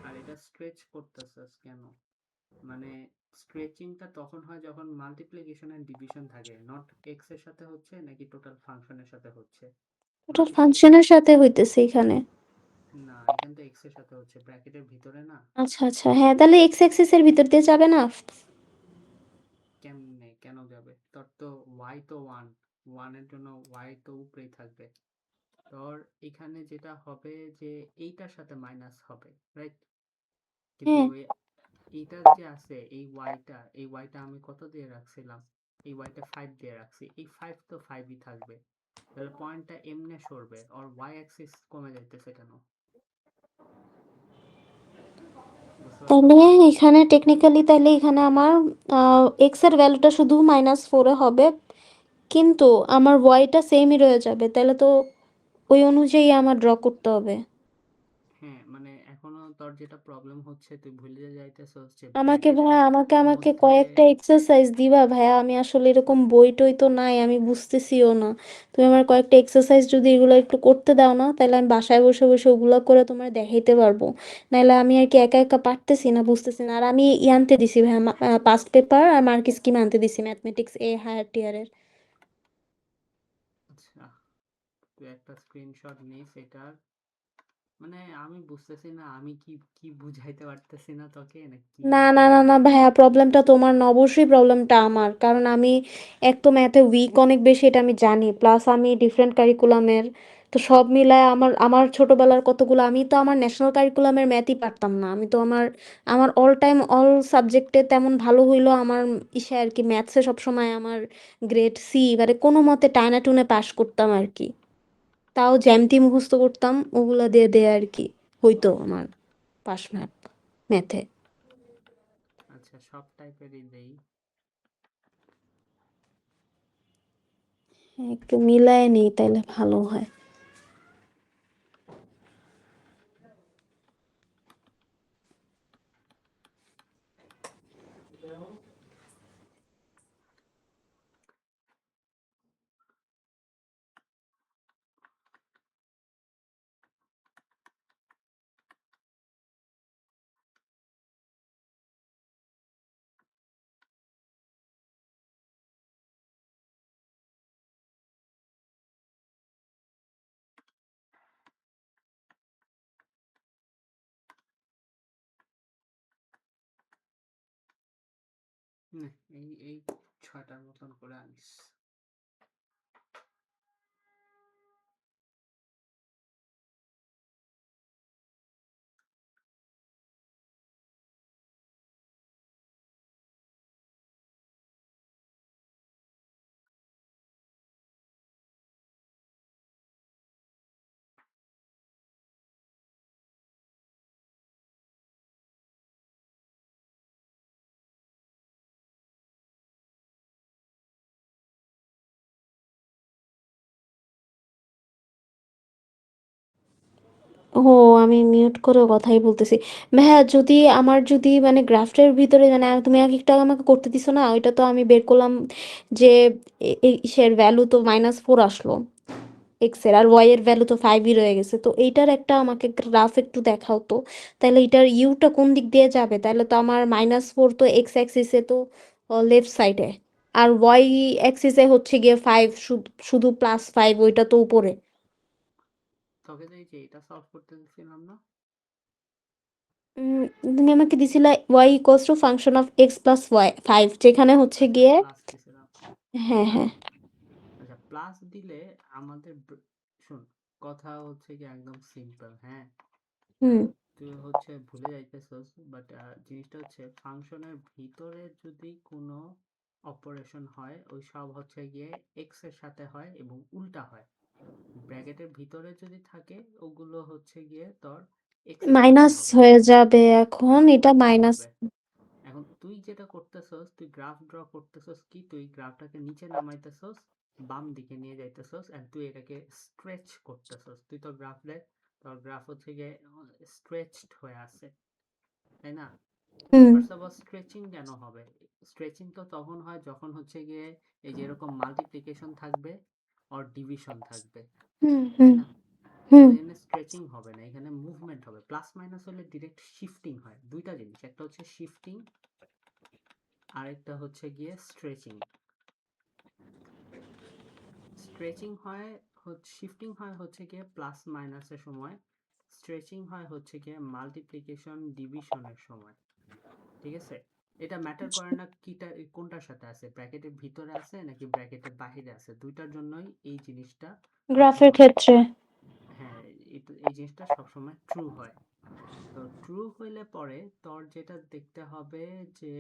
আর এটা স্ট্রেচ করতেছস কেন? মানে স্ট্রেচিংটা তখন হয় যখন মাল্টিপ্লিকেশন এন্ড ডিভিশন থাকে, নট এক্স এর সাথে হচ্ছে নাকি টোটাল ফাংশনের সাথে হচ্ছে। টোটাল মাল্টিপ্লিকেশন ফাংশনের সাথে হইতেছে এখানে। না, এখানে তো এক্স এর সাথে হচ্ছে, ব্র্যাকেটের ভিতরে না। আচ্ছা আচ্ছা, হ্যাঁ তাহলে এক্স অ্যাক্সিস এর ভিতর দিয়ে যাবে না? কেমনে কেন যাবে, তোর তো ওয়াই তো ওয়ান, ওয়ানের জন্য ওয়াই তো উপরেই থাকবে। তোর এখানে যেটা হবে যে এইটার সাথে মাইনাস হবে, রাইট? কিন্তু হ্যাঁ। এইটার যে আছে এই ওয়াইটা আমি কত দিয়ে রাখছিলাম, এই ওয়াইটা 5 দিয়ে রাখছি, এই 5 তো 5ই থাকবে। তাহলে পয়েন্টটা এমনে সরবে, আর ওয়াই অ্যাক্সিস কমে যাইতেছে কেন? বুঝতে তাহলে পারতেছিস? এখানে টেকনিক্যালি তাহলে এখানে আমার এক্স এর ভ্যালুটা শুধু -4 হবে, কিন্তু আমার ওয়াইটা সেমই রয়ে যাবে, তাহলে তো ওই অনুযায়ী আমার ড্র করতে হবে। হ্যাঁ মানে এখনো তোর তোর যেটা প্রবলেম হচ্ছে তুই ভুলে যাইতেছস যে আমাকে ব্র্যাকেটের ভাইয়া আমাকে মধ্যে কয়েকটা এক্সারসাইজ দিবা ভাইয়া, আমি আসলে এরকম বই টই তো নাই, আমি বুঝতেছিও না। তুমি আমার কয়েকটা এক্সারসাইজ যদি এগুলো একটু করতে দাও না, তাহলে আমি বাসায় বসে বসে ওগুলো করে তোমার দেখাইতে পারবো। নাহলে আমি আর কি একা একা পারতেছি না, বুঝতেছি না। আর আমি আনতে দিছি ভাইয়া, পাস্ট পেপার আর মার্ক স্কিম আনতে দিছি, ম্যাথমেটিক্স এ হায়ার টিয়ারের। আচ্ছা তুই একটা স্ক্রিনশট নিস এটার, মানে আমি বুঝতেছি না আমি কি কি বুঝাইতে পারতেছি না তোকে না কি না না না মানে। না ভাইয়া, প্রবলেমটা তোমার না, অবশ্যই প্রবলেমটা আমার। কারণ আমি এক তো ম্যাথে উইক অনেক বেশি, এটা আমি জানি। প্লাস আমি ডিফারেন্ট কারিকুলামের, তো সব মিলায় আমার আমার ছোটবেলার কতগুলো, আমি তো আমার ন্যাশনাল কারিকুলামের ম্যাথই পারতাম না। আমি তো আমার আমার অল টাইম অল সাবজেক্টে তেমন ভালো হইলো আমার ইসে আর কি, ম্যাথসে সবসময় আমার গ্রেড সি, এবারে কোনো মতে টাইনা টুনে পাস করতাম আর কি। তাও জ্যামিতি মুখস্থ করতাম, ওগুলা দিয়ে দিয়ে আর কি হইতো আমার পাস ম্যাথ ম্যাথে। আচ্ছা সব টাইপেরই দেই। একটু মিলায় নেই তাইলে ভালো হয়। নে, এই 6টার মতন করে আনিস। ও, আমি মিউট করে কথাই বলতেছি। ভাইয়া যদি আমার যদি মানে গ্রাফটের ভিতরে মানে তুমি এক একটা আমাকে করতে দিছো না, ওইটা তো আমি বের করলাম যে ইসের ভ্যালু তো -4 আসলো এক্স এর, আর ওয়াই এর ভ্যালু তো 5ই রয়ে গেছে। তো এইটার একটা আমাকে গ্রাফ একটু দেখাও তো। তাহলে এটার ইউটা কোন দিক দিয়ে যাবে? তাহলে তো আমার -4 তো এক্স অ্যাক্সিসে তো লেফট সাইডে, আর ওয়াই অ্যাক্সিসে হচ্ছে গিয়ে 5, শুধু শুধু +5, ওইটা তো উপরে। তোকে যে এটা সলভ করতে দিছিলাম না, উম, তুমি আমাকে দিছিলা Y equals to function of X plus Y 5, যেখানে হচ্ছে আচ্ছা গিয়ে। প্লাস দিছিলাম। হ্যাঁ হ্যাঁ। আচ্ছা প্লাস দিলে আমাদের শোন, কথা হচ্ছে কি একদম সিম্পল, হ্যাঁ। হুম। তুই হচ্ছে ভুলে যাইতেছস, বাট জিনিসটা হচ্ছে ফাংশনের ভিতরে যদি কোনো অপারেশন হয় ওই সব হচ্ছে গিয়ে এক্স এর সাথে হয় এবং উল্টা হয়। ব্র্যাকেটের ভিতরে যদি থাকে ওগুলো হচ্ছে গিয়ে তোর এক্স এর সাথে মাইনাস হবে। হয়ে যাবে এখন, হ্যাঁ এটা উল্টা মাইনাস। হবে। এখন তুই যেটা করতেছস, তুই গ্রাফ ড্র করতেছস কি, তুই গ্রাফটাকে নিচে নামাইতেছস, বাম দিকে নিয়ে যাইতেছস এন্ড তুই এটাকে স্ট্রেচ করতেছস। তুই তো গ্রাফ দেখ, তোর গ্রাফ হচ্ছে গিয়ে স্ট্রেচড হয়ে আছে, তাই না? হুম ফার্স্ট অফ অল স্ট্রেচিং কেন হবে? স্ট্রেচিং তো তখন হয় যখন হচ্ছে গিয়ে এই যে এরকম মাল্টিপ্লিকেশন থাকবে আর ডিভিশন থাকবে, হুম তাই হুম না? তো হুম। এখানে স্ট্রেচিং হবে না, এখানে মুভমেন্ট হবে। প্লাস মাইনাস হলে ডিরেক্ট শিফটিং হয়। দুইটা জিনিস, একটা হচ্ছে শিফটিং আরেকটা হচ্ছে গিয়ে স্ট্রেচিং। স্ট্রেচিং হয় হচ্ছে, শিফটিং হয় হচ্ছে গিয়ে প্লাস মাইনাসের সময়, স্ট্রেচিং হয় হচ্ছে গিয়ে মাল্টিপ্লিকেশন ডিভিশনের সময়। ঠিক আছে? এটা ম্যাটার করে না কিটা কোনটার সাথে আছে, ব্র্যাকেটের ভিতরে আছে নাকি ব্র্যাকেটের বাহিরে আছে, দুইটার জন্যই এই জিনিসটা গ্রাফের সবসময়, ক্ষেত্রে। হ্যাঁ, এই জিনিসটা সবসময় ট্রু হয়। তো ট্রু হইলে পরে তোর যেটা দেখতে হবে যে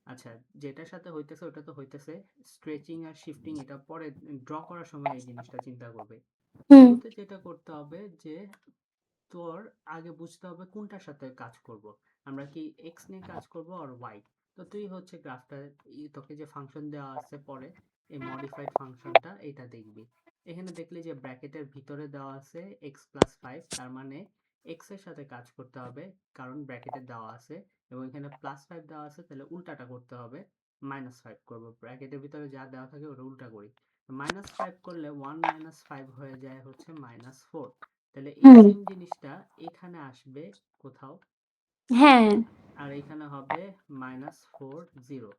আচ্ছা যেটার সাথে হইতেছে ওটা তো হইতেছে, স্ট্রেচিং আর শিফটিং এটা পরে ড্র করার সময় এই জিনিসটা চিন্তা করবে। হুম শুরুতে যেটা করতে হবে যে তোর আগে বুঝতে হবে কোনটার সাথে কাজ করব, আমরা কি এক্স নিয়ে কাজ করব আর ওয়াই। তো তুই হচ্ছে গ্রাফটা, তোকে যে ফাংশন দেওয়া আছে পরে এই মডিফাইড ফাংশনটা এটা দেখবি। এখানে দেখলি যে ব্র্যাকেটের ভিতরে দেওয়া আছে এক্স প্লাস 5, তার মানে এক্স এর সাথে কাজ করতে হবে, কারণ ব্র্যাকেটে দেওয়া আছে এবং এখানে +5 দেওয়া আছে, তাহলে উল্টাটা করতে হবে, -5 করব। ব্র্যাকেটের ভিতরে যা দেওয়া থাকে ওটা উল্টা করি। -5 করলে 1 - 5 হয়ে যায় হচ্ছে -4। তাহলে এই হুম। সেম জিনিসটা এখানে আসবে কোথাও, হ্যাঁ। আর এখানে হবে -4 0।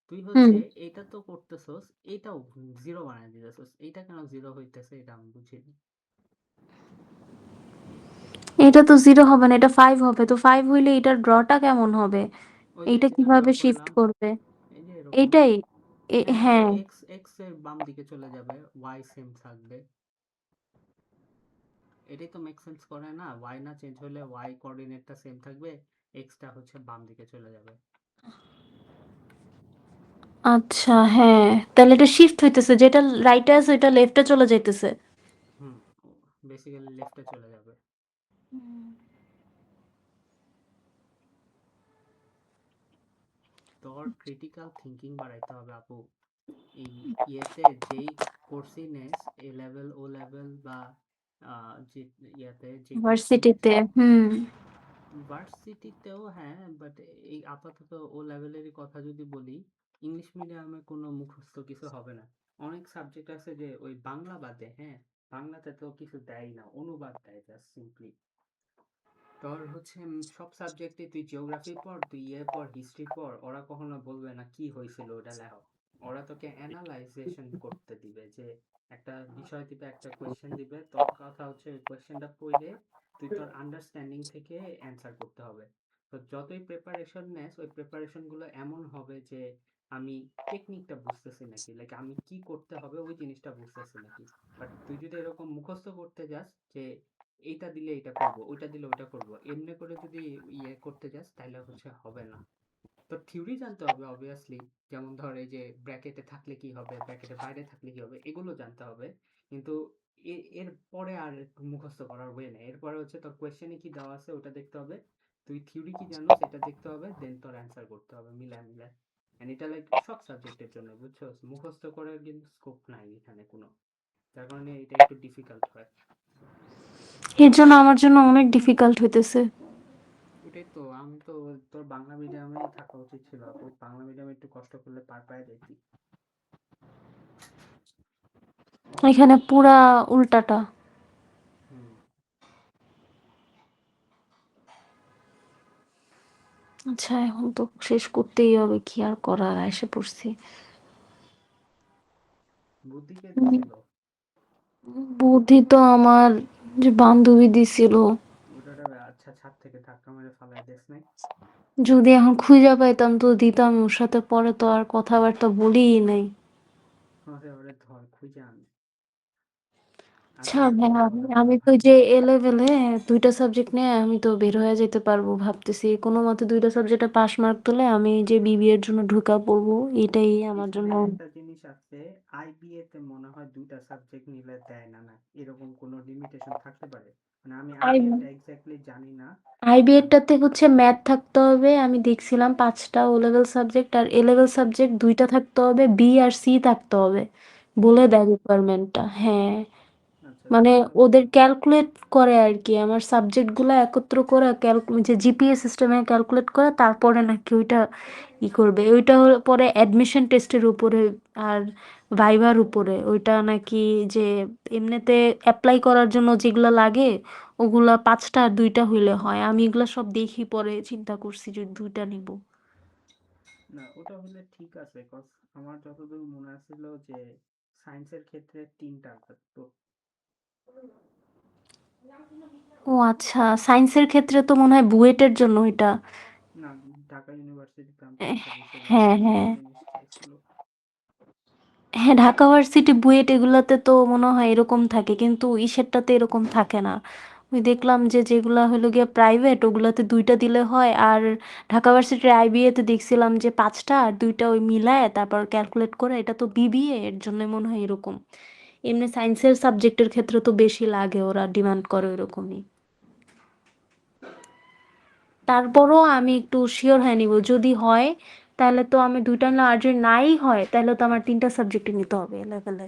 তুই হুম। হচ্ছে এইটা তো করতেছস, এইটাও 0 বানাই দিতেছস, এইটা কেন 0 হইতেছে এটা আমি বুঝিনি। এটা তো 0 হবে না, এটা 5 হবে। তো 5 হইলে এটার ড্রটা কেমন হবে? ওই যে এইটা যেটা ড্র কিভাবে শিফট করলাম, করবে? এই যে এরকম। এইটাই। হ্যাঁ, হ্যাঁ। এক্স এক্স এর বাম দিকে চলে যাবে, ওয়াই সেম থাকবে। এটাই তো মেক সেন্স করে না? ওয়াই না চেঞ্জ হলে ওয়াই কোঅর্ডিনেটটা সেম থাকবে, এক্সটা হচ্ছে বাম দিকে চলে যাবে। আচ্ছা, হ্যাঁ। তাহলে এটা শিফট হইতেছে, যেটা রাইটে আছে ওইটা লেফটে চলে যাইতেছে। হুম, বেসিক্যালি লেফটে চলে যাবে। তোর ক্রিটিক্যাল থিঙ্কিং বাড়াইতে হবে আপু। এই ইয়েতে যেই কোর্সিনেস, এ লেভেল ও লেভেল বা যে ইয়াতে যে কোর্সিনেস, ভার্সিটিতে। হুম। ভার্সিটিতেও হ্যাঁ, বাট এই আপাতত ও লেভেলেরই কথা যদি বলি, ইংলিশ মিডিয়ামে কোনো মুখস্থ কিছু হবে না। অনেক সাবজেক্ট আছে যে ওই বাংলা বাদে, হ্যাঁ, বাংলাতে তো কিছু দেয় না, অনুবাদ দেয় জাস্ট সিম্পলি। তোর হচ্ছে সব সাবজেক্টে তুই জিওগ্রাফি পড়, তুই পড়, হিস্ট্রি পড়, ওরা কখনো বলবে না কি হয়েছিল ওটা লেখো। ওরা তোকে অ্যানালাইজেশন করতে দিবে, যে একটা বিষয় দিবে, একটা কোয়েশ্চেন দিবে, তোর কথা হচ্ছে ওই কোয়েশ্চেনটা পড়ে তুই তোর আন্ডারস্ট্যান্ডিং থেকে অ্যান্সার করতে হবে। তো যতই প্রিপারেশন নেস, ওই প্রিপারেশন গুলো এমন হবে যে আমি টেকনিকটা বুঝতেছি নাকি, লাইক আমি কি করতে হবে ওই জিনিসটা বুঝতেছি নাকি। বাট তুই যদি এরকম মুখস্থ করতে যাস যে এইটা দিলে এটা করব, ওইটা দিলে ওইটা করব, এমনি করে যদি করতে যাস তাহলে হচ্ছে হবে না। তো থিওরি জানতে হবে অবভিয়াসলি, যেমন ধর এই যে ব্র্যাকেটে থাকলে কি হবে, ব্র্যাকেটের বাইরে থাকলে কি হবে, এগুলো জানতে হবে। কিন্তু এর পরে আর মুখস্থ করার ওয়ে নেই। এরপরে হচ্ছে তোর কোয়েশ্চেনে কি দেওয়া আছে ওটা দেখতে হবে, তুই থিওরি কি জানোস এটা দেখতে হবে, দেন তোর অ্যান্সার করতে হবে মিলায় মিলায়। এন্ড এটা লাইক সব সাবজেক্টের জন্য, বুঝছো? মুখস্থ করার কিন্তু স্কোপ নাই এখানে কোনো, যার কারণে এটা একটু ডিফিকাল্ট হয়। এর জন্য আমার জন্য অনেক ডিফিকাল্ট হইতেছে। ওটাই তো, আমি তো তোর বাংলা মিডিয়ামেই থাকা উচিত ছিল আপু, বাংলা মিডিয়ামে একটু কষ্ট করলে পার পায়ে যেতি। এখানে পুরা উল্টাটা। হুম। আচ্ছা, এখন তো শেষ করতেই হবে, কি আর করার, এসে পড়ছি। বুদ্ধি কে উম, দিছিল? বুদ্ধি তো আমার যে বান্ধবী দিছিল। ওটা আচ্ছা, ছাদ থেকে ধাক্কা মেরে ফালাই দিস নাই? যদি এখন খুঁজে পাইতাম তো দিতাম, ওর সাথে পরে তো আর কথাবার্তা বলিই নাই। আরে ওরে ধর খুঁজে আন, আচ্ছা আসলে ভাইয়া, ভালো লাগলো আমি তো ভাই। যে এ লেভেলে 2টা সাবজেক্ট নিয়ে আমি তো বের হয়ে যেতে পারবো ভাবতেছি। কোনো মতে 2টা সাবজেক্টে পাশ মার্ক তুলে আমি যে বিবিএ এর জন্য ঢুকা পড়বো, এটাই আমার এখানে জন্য। একটা জিনিস আছে, আইবিএ তে মনে হয় দুইটা সাবজেক্ট নিলে দেয় না, না এরকম কোনো লিমিটেশন থাকতে পারে? মানে আমি আইবিএ টা এক্স্যাক্টলি জানি না। বাট আইবিএটাতে হচ্ছে ম্যাথ থাকতে হবে, আমি দেখছিলাম 5টা ও লেভেল সাবজেক্ট, আর এ লেভেল সাবজেক্ট 2টা থাকতে হবে, বি আর সি থাকতে হবে বলে তাই? দেয় রিকোয়ারমেন্টটা। হ্যাঁ, আচ্ছা মানে তাহলে ওদের ক্যালকুলেট করে আর কি, আমার সাবজেক্টগুলো একত্র করে যে জিপিএ সিস্টেমে ক্যালকুলেট করে তারপরে নাকি ওইটা করবে। ওইটা পরে অ্যাডমিশন টেস্টের উপরে আর ভাইবার উপরে ওইটা নাকি, যে এমনিতে অ্যাপ্লাই করার জন্য যেগুলো লাগে ওগুলা 5টা আর 2টা হইলে হয়। আমি এগুলা সব দেখি পরে চিন্তা করছি যে 2টা নিব। না, ওটা হলে ঠিক আছে, কজ আমার যতদূর মনে আছিল যে সায়েন্সের ক্ষেত্রে তিনটা থাকতো। ও আচ্ছা, সায়েন্সের ক্ষেত্রে তো মনে হয় বুয়েটের জন্য এটা। না, ঢাকা ইউনিভার্সিটি এহ, ক্যাম্পাসটা দিছিল, হ্যাঁ সেম হ্যাঁ। জিনিস চাইছিল। হ্যাঁ, ঢাকা ভার্সিটি বুয়েট এগুলাতে তো মনে হয় এরকম থাকে, কিন্তু ইসেরটাতে এরকম থাকে না। আমি দেখলাম যে যেগুলা হলো গিয়ে প্রাইভেট ওগুলাতে 2টা দিলে হয়, আর ঢাকা ভার্সিটির আইবিএ তে দেখছিলাম যে 5টা আর 2টা ওই মিলায় তারপর ক্যালকুলেট করে, এটা তো বিবিএ এর জন্য মনে হয় এরকম। এমনি সায়েন্সের সাবজেক্টের ক্ষেত্রে তো বেশি লাগে, ওরা ডিমান্ড করে এরকমই। তারপরও আমি একটু শিওর হয়ে নিব, যদি হয় তাহলে তো আমি 2টা নিলাম, আর যদি নাই হয় তাহলে তো আমার 3টা সাবজেক্টে নিতে হবে লেভেলে।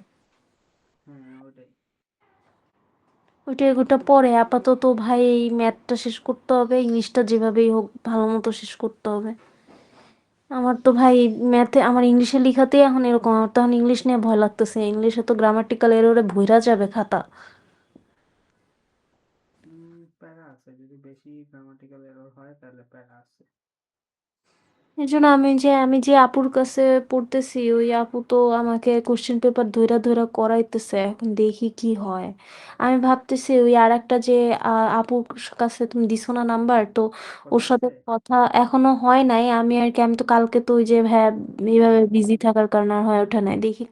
হ্যাঁ ওটাই। ওইটা পরে আপাতত ভাই এই ম্যাথটা শেষ করতে হবে, ইংলিশটা যেভাবেই হোক ভালো মতো শেষ করতে হবে। আমার তো ভাই ম্যাথে আমার ইংলিশে লিখাতেই এখন এরকম, আমার তো এখন ইংলিশ নিয়ে ভয় লাগতেছে, ইংলিশে তো গ্রামাটিক্যাল এররে ভইরা যাবে খাতা। প্যারা আছে, যদি বেশি গ্রামাটিক্যাল এরর হয় তাহলে প্যারা আছে। এই জন্য আমি যে আপুর কাছে পড়তেছি, ওই আপু তো আমাকে কোশ্চেন পেপার ধইরা ধইরা করাইতেছে, এখন দেখি কি হয়। আমি ভাবতেছি ওই আর একটা যে আপুর কাছে তুমি দিছো না নাম্বার, তো ওর কথা সাথে হয়েছে? কথা এখনো হয় নাই। আমি আর কি, আমি তো কালকে তো ওই যে ভাইয়া এইভাবে বিজি থাকার কারণে আর হয়ে ওঠে নাই। দেখি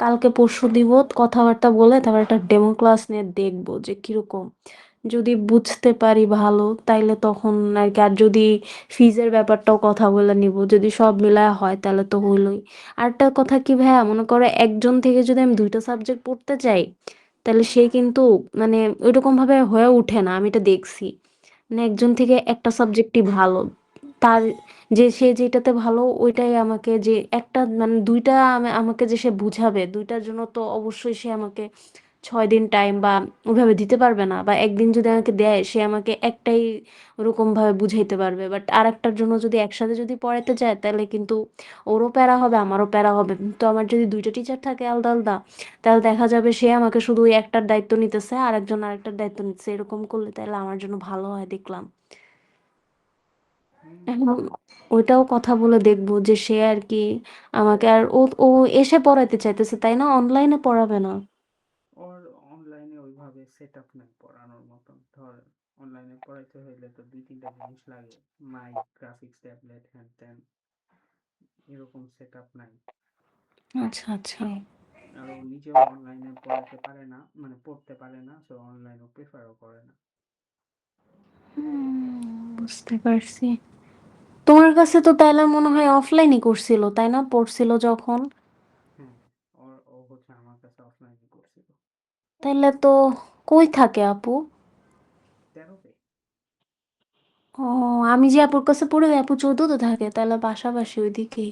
কালকে পরশু দিব, কথাবার্তা বলে তারপর একটা ডেমো ক্লাস নিয়ে দেখবো যে কিরকম। যদি বুঝতে পারি ভালো তাইলে তখন আর কি, আর যদি ফিজের ব্যাপারটাও কথা বলে নিব, যদি সব মিলায় হয় তাহলে তো হইলোই। আরেকটা কথা কি ভাইয়া, মনে করো একজন থেকে যদি আমি দুইটা সাবজেক্ট পড়তে চাই, তাহলে সে কিন্তু মানে ওইরকম ভাবে হয়ে ওঠে না, আমি এটা দেখছি। মানে একজন থেকে একটা সাবজেক্টই ভালো, তার যে সে যেটাতে ভালো ওইটাই আমাকে, যে একটা মানে দুইটা আমাকে যে সে বুঝাবে, দুইটার জন্য তো অবশ্যই সে আমাকে 6 দিন টাইম বা ওইভাবে দিতে পারবে না, বা একদিন যদি আমাকে দেয় সে আমাকে একটাই ওরকম ভাবে বুঝাইতে পারবে, বাট আর একটার জন্য যদি একসাথে যদি পড়াইতে যায় তাহলে কিন্তু ওরও প্যারা হবে আমারও প্যারা হবে। তো আমার যদি দুইটা টিচার থাকে আলাদা আলাদা, তাহলে দেখা যাবে সে আমাকে শুধু ওই একটার দায়িত্ব নিতেছে আর একজন আরেকটার দায়িত্ব নিতেছে, এরকম করলে তাহলে আমার জন্য ভালো হয় দেখলাম। হুম। এখন ওইটাও কথা বলে দেখবো যে সে আর কি আমাকে, আর ও ও এসে পড়াইতে চাইতেছে তাই না, অনলাইনে পড়াবে না? ওর অনলাইনে ওইভাবে সেট আপ নাই পড়ানোর মতন। ধর অনলাইনে পড়াইতে হইলে তো 2-3টা জিনিস লাগে, মাইক, গ্রাফিক্স ট্যাবলেট, হ্যান ত্যান, এরকম সেট আপ নাই। আচ্ছা আচ্ছা। আর ও নিজেও অনলাইনে পড়াতে পারে না, মানে পড়তে পারে না, সো অনলাইনও প্রেফারও করে না। বুঝতে পারছি। তোমার কাছে তো তাইলে মনে হয় অফলাইনই করছিল তাই না, পড়ছিল যখন? হ্যাঁ, ও হচ্ছে আমার কাছে অফলাইনে করছিল। তাইলে তো কই থাকে আপু? 13-তে। ও, আমি যে আপুর কাছে পড়ি ওই আপু 14তে থাকে, তাহলে পাশাপাশি ওইদিকেই।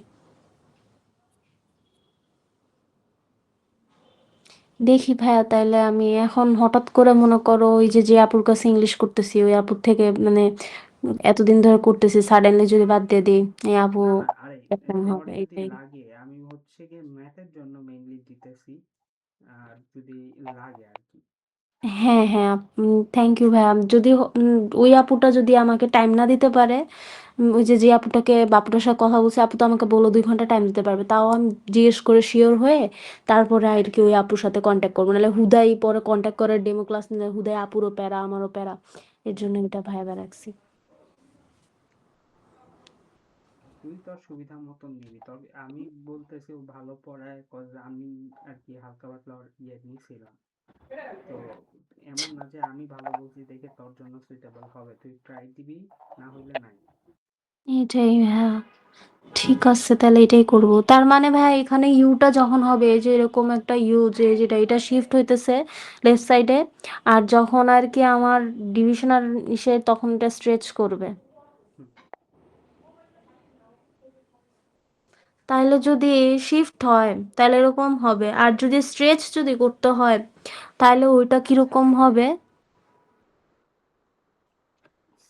দেখি ভাইয়া, তাইলে আমি এখন হঠাৎ করে মনে করো ওই যে যে আপুর কাছে ইংলিশ করতেছি ওই আপুর থেকে মানে এতদিন ধরে করতেছি, সাডেনলি যদি বাদ দিয়ে দিই, এই আপু না না, আরে কেমন ধর হবে যদি এটাই। লাগে, আমি হচ্ছে গিয়ে ম্যাথের জন্য মেইনলি দিতেছি, আর যদি লাগে আর কি। হ্যাঁ হ্যাঁ, থ্যাংক ইউ ভাইয়া। যদি ওই আপুটা যদি আমাকে টাইম না দিতে পারে, ওই যে যে আপুটাকে বাপুটার সাথে কথা বলছে, আপু তো আমাকে বললো 2 ঘন্টা টাইম দিতে পারবে, তাও আমি জিজ্ঞেস করে শিওর হয়ে তারপরে আর কি ওই আপুর সাথে কন্ট্যাক্ট করবো, নাহলে হুদাই পরে কন্ট্যাক্ট করে ডেমো ক্লাস নিলে হুদাই আপুরও প্যারা আমারও প্যারা। এর জন্য এটা ভাইবা রাখছি। তুই তোর সুবিধা মতন নিবি, তবে আমি বলতেছি ও ভালো পড়ায়, কজ আমি আর কি হালকা পাতলা ওর ইয়ে নিয়েছিলাম। তো এমন না যে আমি ভালো বলছি দেখে তোর জন্য সুইটেবল হবে, তুই ট্রাই দিবি, না হইলে নাই। এটাই হ্যাঁ, ঠিক আছে তাহলে এটাই করব। তার মানে ভাই এখানে ইউটা যখন হবে, এই যে এরকম একটা ইউ যে যেটা এটা শিফট হইতেছে লেফট সাইডে, আর যখন আর কি আমার ডিভিশনাল ইসে তখন এটা স্ট্রেচ করবে। হুম। তাহলে যদি শিফট হয় তাহলে এরকম হবে, আর যদি স্ট্রেচ যদি করতে হয় তাহলে ওইটা কিরকম হবে?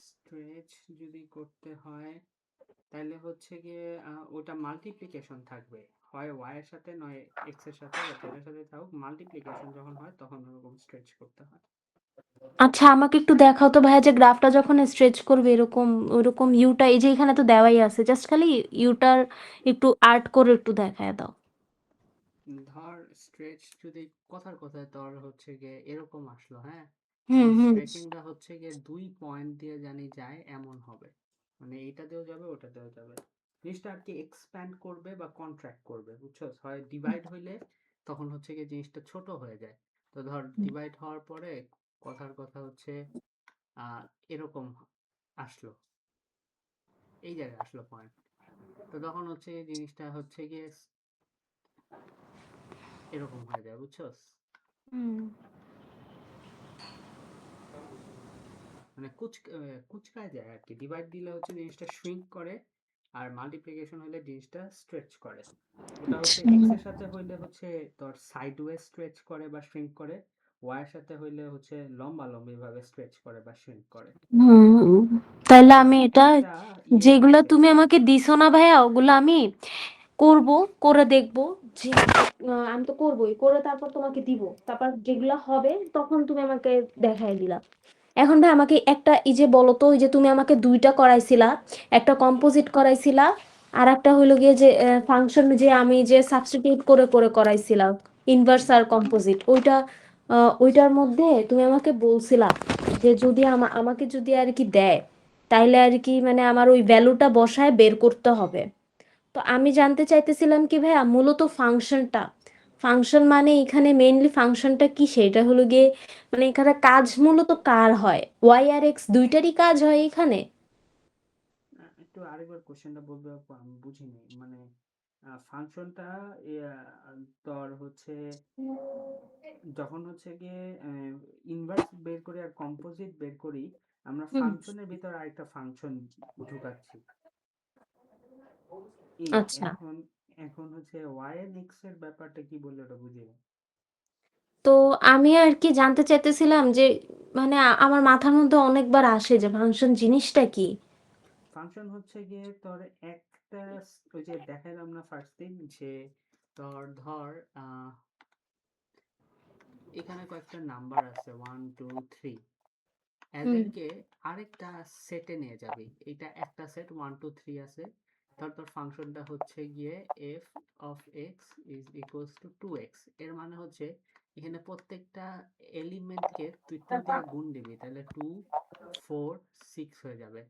স্ট্রেচ যদি করতে হয় তাহলে হচ্ছে গিয়ে ওটা মাল্টিপ্লিকেশন থাকবে, হয় ওয়াই এর সাথে নয় এক্স এর সাথে বা জেড এর সাথে থাকুক, মাল্টিপ্লিকেশন যখন হয় তখন ওরকম স্ট্রেচ করতে হয়। আচ্ছা আমাকে একটু দেখাও তো ভাইয়া, যে গ্রাফটা যখন স্ট্রেচ করবে এরকম ওরকম ইউটা, এই যে এখানে তো দেওয়াই আছে, জাস্ট খালি ইউটার একটু আর্ট করে একটু দেখায় দাও। ধর স্ট্রেচ যদি কথার কথায় তোর হচ্ছে গিয়ে এরকম আসলো, হ্যাঁ, হুম তখন হুম। স্ট্রেচিংটা হচ্ছে গিয়ে 2 পয়েন্ট দিয়ে জানি যায় এমন হবে, মানে এইটা দিয়েও যাবে ওটা দিয়েও যাবে। জিনিসটা আর কি এক্সপ্যান্ড করবে বা কন্ট্রাক্ট করবে, বুঝছো? হয় ডিভাইড হইলে তখন হচ্ছে গিয়ে জিনিসটা ছোট হয়ে যায়। তো ধর ডিভাইড হওয়ার পরে কথার কথা হচ্ছে আহ এরকম আসলো, এই জায়গায় আসলো পয়েন্ট, তো তখন হচ্ছে এই জিনিসটা হচ্ছে গিয়ে এরকম হয়ে যায়, বুঝছো? হুম। মানে কুচকায় যায় আর কি, ডিভাইড দিলে হচ্ছে জিনিসটা শ্রিঙ্ক করে, আর মাল্টিপ্লিকেশন হলে জিনিসটা স্ট্রেচ করে। ওটা হচ্ছে আচ্ছা। এক্স এর সাথে হইলে হচ্ছে তোর সাইডওয়ে স্ট্রেচ করে বা শ্রিঙ্ক করে, y এর সাথে হইলে হচ্ছে লম্বালম্বি ভাবে স্ট্রেচ করে বা shrink করে। তাহলে তো আমি এটা একটা ইয়ে যেগুলা আছে। তুমি আমাকে দিছো না ভাইয়া ওগুলো আমি করব, করে দেখব যে আমি তো করবই, করে তারপর তোমাকে দিব, তারপর যেগুলা হবে তখন তুমি আমাকে দেখাই দিলা। এখন ভাই আমাকে একটা এই যে বলো তো, ওই যে তুমি আমাকে দুইটা করাইছিলা, একটা কম্পোজিট করাইছিলা আর একটা হলো গিয়ে যে ফাংশন যে আমি যে সাবস্টিটিউট করে করে করাইছিলাম, ইনভার্স আর কম্পোজিট, ওইটা ওইটার মধ্যে তুমি আমাকে বলছিলা যে যদি আমাকে যদি আর কি দেয় তাইলে আর কি মানে আমার ওই ভ্যালুটা বসায় বের করতে হবে। তো আমি জানতে চাইতেছিলাম কি ভাইয়া মূলত ফাংশনটা, ফাংশন মানে এখানে মেইনলি ফাংশনটা কি সেটা হলো গিয়ে মানে এখানে কাজ মূলত কার হয়, ওয়াই আর এক্স দুইটারই কাজ হয় এখানে? একটু আরেকবার কোশ্চেনটা বলবে আপু, আমি বুঝিনি। মানে ফাংশনটা তোর হচ্ছে যখন হচ্ছে গিয়ে ইনভার্স বের করি আর কম্পোজিট বের করি, আমরা হুম। ফাংশনের ভিতর আরেকটা ফাংশন ঢুকাচ্ছি। এই আচ্ছা, এখন এখন হচ্ছে ওয়াই এন এক্স এর ব্যাপারটা কি বললে ওটা বুঝিনি। তো আমি আর কি জানতে চাইতেছিলাম যে মানে আমার মাথার মধ্যে অনেকবার আসে যে ফাংশন জিনিসটা কি। ফাংশন হচ্ছে গিয়ে তোর একটা ওই যে দেখালাম না ফার্স্ট দিন যে তোর ধর এখানে কয়েকটা নাম্বার আছে 1 2 3, হুম। এদেরকে আরেকটা সেটে নিয়ে যাবি। এটা একটা সেট 1 2 3 আছে। ধর তোর ফাংশনটা হচ্ছে গিয়ে F of x is equals to 2x। এর মানে হচ্ছে এখানে প্রত্যেকটা এলিমেন্টকে তুই 2 দিয়ে গুণ দিবি, তাহলে 2 4 6 হয়ে যাবে।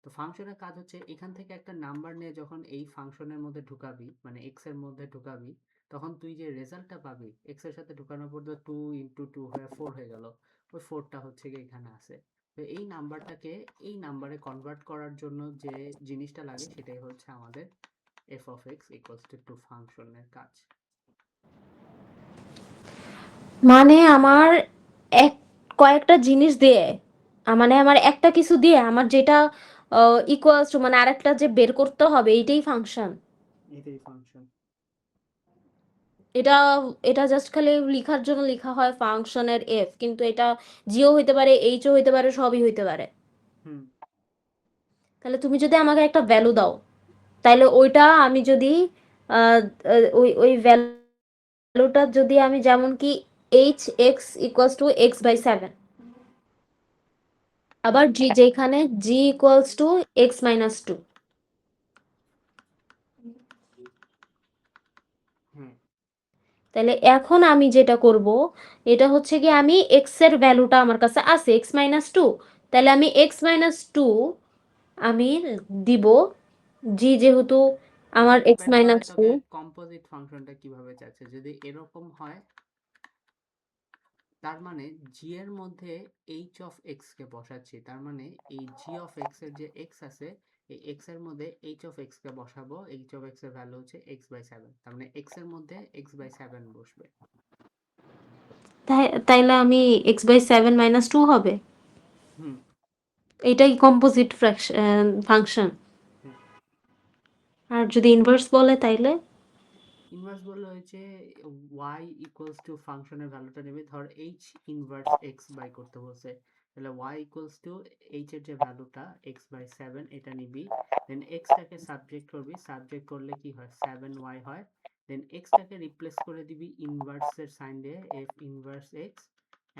তো ফাংশনের কাজ হচ্ছে এখান থেকে একটা নাম্বার নিয়ে যখন এই ফাংশনের মধ্যে ঢুকাবি, মানে এক্স এর মধ্যে ঢুকাবি, তখন তুই যে রেজাল্টটা পাবি এক্স এর সাথে ঢুকানোর পর তো 2 ইন্টু 2 হয়ে 4 হয়ে গেল। ওই 4টা হচ্ছে গিয়ে এখানে আছে। তো এই নাম্বারটাকে এই নাম্বারে কনভার্ট করার জন্য যে জিনিসটা লাগে সেটাই হচ্ছে আমাদের F of x equals two ফাংশনের কাজ। মানে আমার এক কয়েকটা জিনিস দিয়ে মানে আমার একটা কিছু দিয়ে আমার যেটা ইকুয়ালস টু মানে আরেকটা যে বের করতে হবে এইটাই ফাংশন। এটাই ফাংশন। এটা এটা জাস্ট খালি লেখার জন্য লেখা হয় ফাংশনের এফ, কিন্তু এটা জিও হইতে পারে, এইচও হইতে পারে, সবই হইতে পারে। হুম। তাহলে তুমি যদি আমাকে একটা ভ্যালু দাও তাহলে ওইটা আমি যদি আহ, ওই ওই ভ্যালুটা যদি আমি যেমন কি H X equals to X by 7, আবার জি যেখানে G equals to X minus 2, হ্যাঁ। তাহলে এখন আমি যেটা করব এটা হচ্ছে কি আমি এক্স এর ভ্যালুটা আমার কাছে আছে এক্স মাইনাস 2, তাহলে আমি এক্স মাইনাস 2 আমি দিব জি যেহেতু এটা আমার এক্স ডিপেন্ড করে মাইনাস টু। তোকে কম্পোজিট ফাংশনটা কিভাবে চাচ্ছে। যদি এরকম হয় তার মানে জি এর মধ্যে এইচ অফ এক্স কে বসাচ্ছি, তার মানে এই জি অফ এক্স এর যে এক্স আছে এই এক্স এর মধ্যে এইচ অফ এক্স কে বসাবো। এইচ অফ এক্স এর ভ্যালু হচ্ছে এক্স বাই 7, তার মানে এক্স এর মধ্যে এক্স বাই 7 বসবে। তাইলে আমি এক্স বাই 7 মাইনাস 2 হবে, হুম। এটাই কম্পোজিট ফাংশন। হ্যাঁ। আর যদি ইনভার্স বলে তাইলে ইনভার্স বললে হচ্ছে y ইকুয়ালস টু ফাংশনের ভ্যালুটা নেবে। ধর h ইনভার্স x বাই করতে বলছে, তাহলে y ইকুয়ালস টু h এর যে ভ্যালুটা x বাই 7 এটা নিবি। দেন x টাকে সাবজেক্ট করবি, সাবজেক্ট করলে কি হয় 7y হয়। দেন x টাকে রিপ্লেস করে দিবি ইনভার্সের সাইন দিয়ে f ইনভার্স x,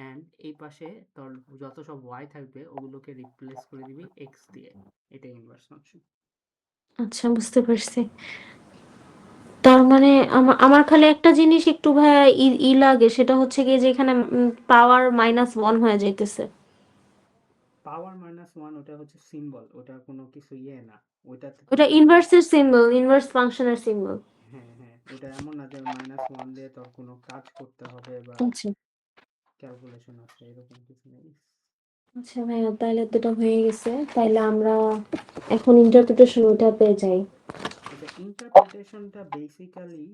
এন্ড এই পাশে তোর যত সব y থাকবে ওগুলোকে রিপ্লেস করে দিবি x দিয়ে। এটা ইনভার্স ফাংশন। আচ্ছা বুঝতে পারছি। তার মানে আমার খালি একটা জিনিস একটু ভাইয়া ই লাগে, সেটা হচ্ছে গিয়ে যে এখানে পাওয়ার -1 হয়ে যাইতেছে। পাওয়ার -1 ওটা হচ্ছে সিম্বল, ওটা কোনো কিছু ইয়ে না। ওইটাতে তোর ওটা কোনো ইনভার্সের সিম্বল, ইনভার্স ফাংশনের সিম্বল। হ্যাঁ হ্যাঁ, ওটা এমন না যে -1 দিয়ে তোর কোনো কাজ করতে হবে বা আচ্ছা ক্যালকুলেশন আছে, এরকম কিছু নেই। আচ্ছা ভাইয়া, তাহলে দুটো হয়ে গেছে, তাইলে আমরা এখন ইন্টারপ্রিটেশন ওটাতে যাই। আচ্ছা, ইন্টারপ্রিটেশনটা বেসিক্যালি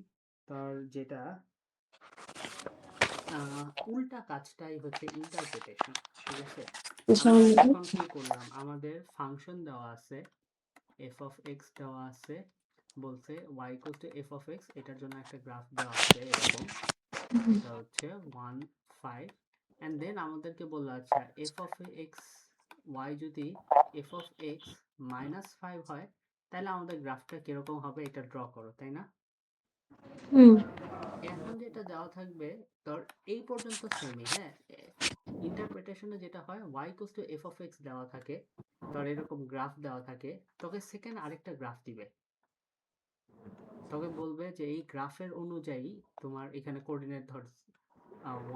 তার যেটা উল্টা কাজটাই হচ্ছে ইন্টারপ্রিটেশন। ঠিক আছে, আমরা যেমন এখন কি করলাম, আমাদের ফাংশন দেওয়া আছে, এফ অফ এক্স দেওয়া আছে, বলছে y equals to F of x, এটার জন্য একটা গ্রাফ দেওয়া আছে এরকম। এটা হচ্ছে 1 5 অ্যান্ড দেন আমাদেরকে বললো আচ্ছা এফ অফ এক্স ওয়াই যদি এফ অফ এক্স -5 হয় তাহলে আমাদের গ্রাফটা কিরকম হবে এটা ড্র করো, তাই না? হুম এখন যেটা দেওয়া থাকবে তোর এই পর্যন্ত সেমই, হ্যাঁ। ইন্টারপ্রিটেশনে যেটা হয় y equals to F of x দেওয়া থাকে, তোর এরকম গ্রাফ দেওয়া থাকে, তোকে সেকেন্ড আরেকটা গ্রাফ দিবে, তোকে বলবে যে এই গ্রাফের অনুযায়ী তোমার এখানে কোঅর্ডিনেট ধর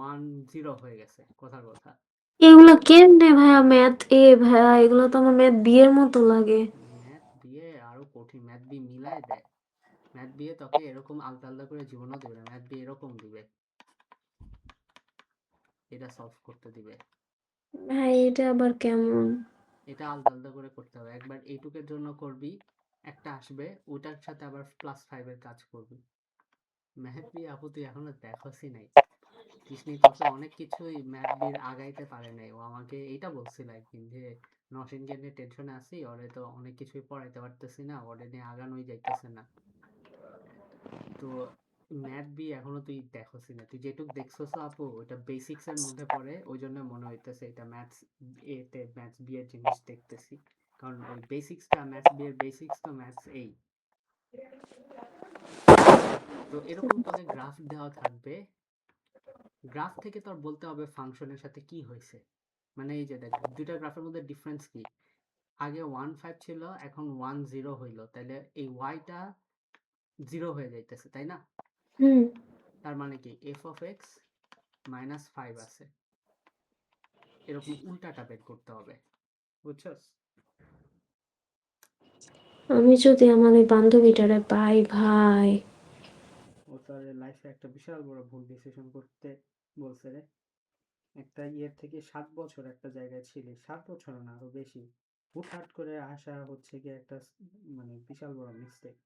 1 0 হয়ে গেছে, কথার কথা। এগুলো কেমনে ভাইয়া ম্যাথ এ ভাইয়া, এগুলো তো আমার ম্যাথ বি এর মতো লাগে। ম্যাথ দিয়ে আরো কঠিন, ম্যাথ বি মিলায় দেয়। ম্যাথ দিয়ে তোকে এরকম আলাদা আলাদা করে জীবনও দেবে না, ম্যাথ বি এরকম দিবে, এটা সলভ করতে দিবে। ভাই এটা আবার কেমন? এটা আলাদা আলাদা করে করতে হবে, একবার এইটুকের জন্য করবি, একটা আসবে ওটার সাথে আবার +5 এর কাজ করবি। ম্যাথ বি আপু তুই এখনো দেখোসই নাই, কৃষ্ণি তোকে অনেক কিছুই ম্যাথ বির আগাইতে পারে নাই। ও আমাকে এইটা বলছিল একদিন যে নসীনকে নিয়ে টেনশনে আছি, ওরে তো অনেক কিছুই পড়াইতে পারতেছি না, ওরে নিয়ে আগানোই যাইতেছে না। তো ম্যাথ বি এখনো তুই দেখোসই না, তুই যেটুক দেখছস আপু ওটা বেসিক্স এর মধ্যে পড়ে, ওই জন্য মনে হইতেছে এটা ম্যাথস এতে ম্যাথস বি এর জিনিস দেখতেছি, কারণ ওই বেসিক্সটা ম্যাথস বি এর বেসিক্স তো ম্যাথস এই। তো এরকম তোকে গ্রাফ দেওয়া থাকবে, গ্রাফ থেকে তোর বলতে হবে ফাংশনের সাথে কি হয়েছে। মানে এই যে দেখ দুইটা গ্রাফের মধ্যে ডিফারেন্স কি, আগে 1 5 ছিল এখন 1 0 হইলো, তাহলে এই ওয়াইটা 0 হয়ে যাইতেছে, তাই না? হুম তার মানে কি এফ অফ এক্স -5 আছে, এরকম উল্টাটা বের করতে হবে, বুঝছস? আমি যদি আমার ওই বান্ধবীটারে পাই ভাই। ও তার লাইফে একটা বিশাল বড় ভুল ডিসিশন করতে বলছে রে। একটা ইয়ের থেকে 7 বছর একটা জায়গায় ছিলি, 7 বছর না আরো বেশি, হুটহাট করে আসা হচ্ছে গিয়ে একটা মানে বিশাল বড় মিস্টেক।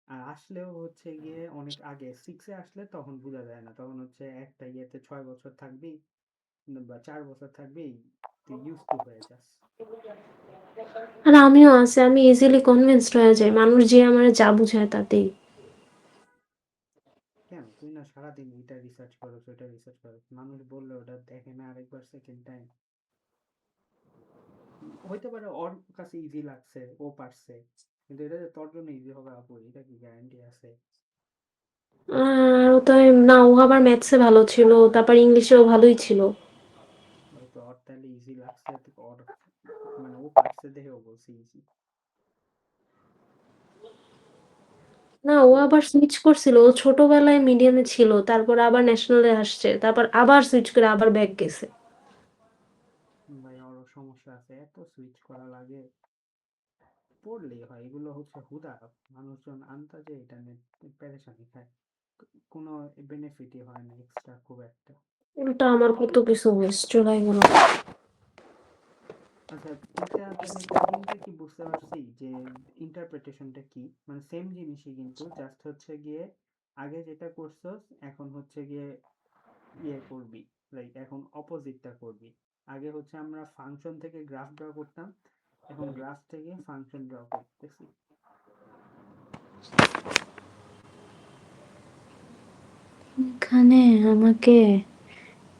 আর আসলেও হচ্ছে গিয়ে অনেক আগে 6-এ আসলে তখন বোঝা যায় না, তখন হচ্ছে একটা ইয়েতে 6 বছর থাকবি বা 4 বছর থাকবি, তুই ইউজ টু হয়ে যাস। আর আমিও আছে, আমি ইজিলি কনভিন্সড হয়ে যাই, মানুষ যে আমার যা বুঝায় তাতেই। কেন তুই না সারাদিন এটা রিসার্চ করো ওটা রিসার্চ করো, মানুষ বললে ওটা দেখে না আরেকবার সেকেন্ড টাইম। হইতে পারে ওর কাছে ইজি লাগছে, ও পারছে, কিন্তু এটা যে তোর জন্য ইজি হবে আপু এটা কি গ্যারান্টি আছে? আর ও তো না, ও আবার ম্যাথসে ভালো ছিল, তারপর ইংলিশেও ভালোই ছিল। ওই তো ওর তাহলে ইজি লাগছে তো ওর, মানে ও পারছে দেখে ও বলছে ইজি। না, ও আবার সুইচ করছিল, ও ছোটবেলায় মিডিয়ামে ছিল, তারপর আবার ন্যাশনালে আসছে, তারপর আবার সুইচ করে আবার ব্যাক গেছে। ভাই ওর সমস্যা আছে, এত সুইচ করা লাগে? পড়লেই হয়, এগুলো হচ্ছে হুদা, মানুষজন আন্তাজে এটা নিয়ে পেরেশানি খায়, কোনো বেনিফিটই হয় না এক্সট্রা খুব একটা। উল্টা আমার কত কিছু ওয়েস্ট চলে গেল। আচ্ছা এটা তাহলে কাহিনীটা কি বুঝতে পারছি যে ইন্টারপ্রিটেশনটা কি, মানে সেম জিনিসই কিন্তু জাস্ট হচ্ছে গিয়ে আগে যেটা করছস এখন হচ্ছে গিয়ে ইয়ে করবি, লাইক এখন অপোজিটটা করবি। আগে হচ্ছে আমরা ফাংশন থেকে গ্রাফ ড্র করতাম, এখন গ্রাফ থেকে ফাংশন ড্র করতেছি। এখানে আমাকে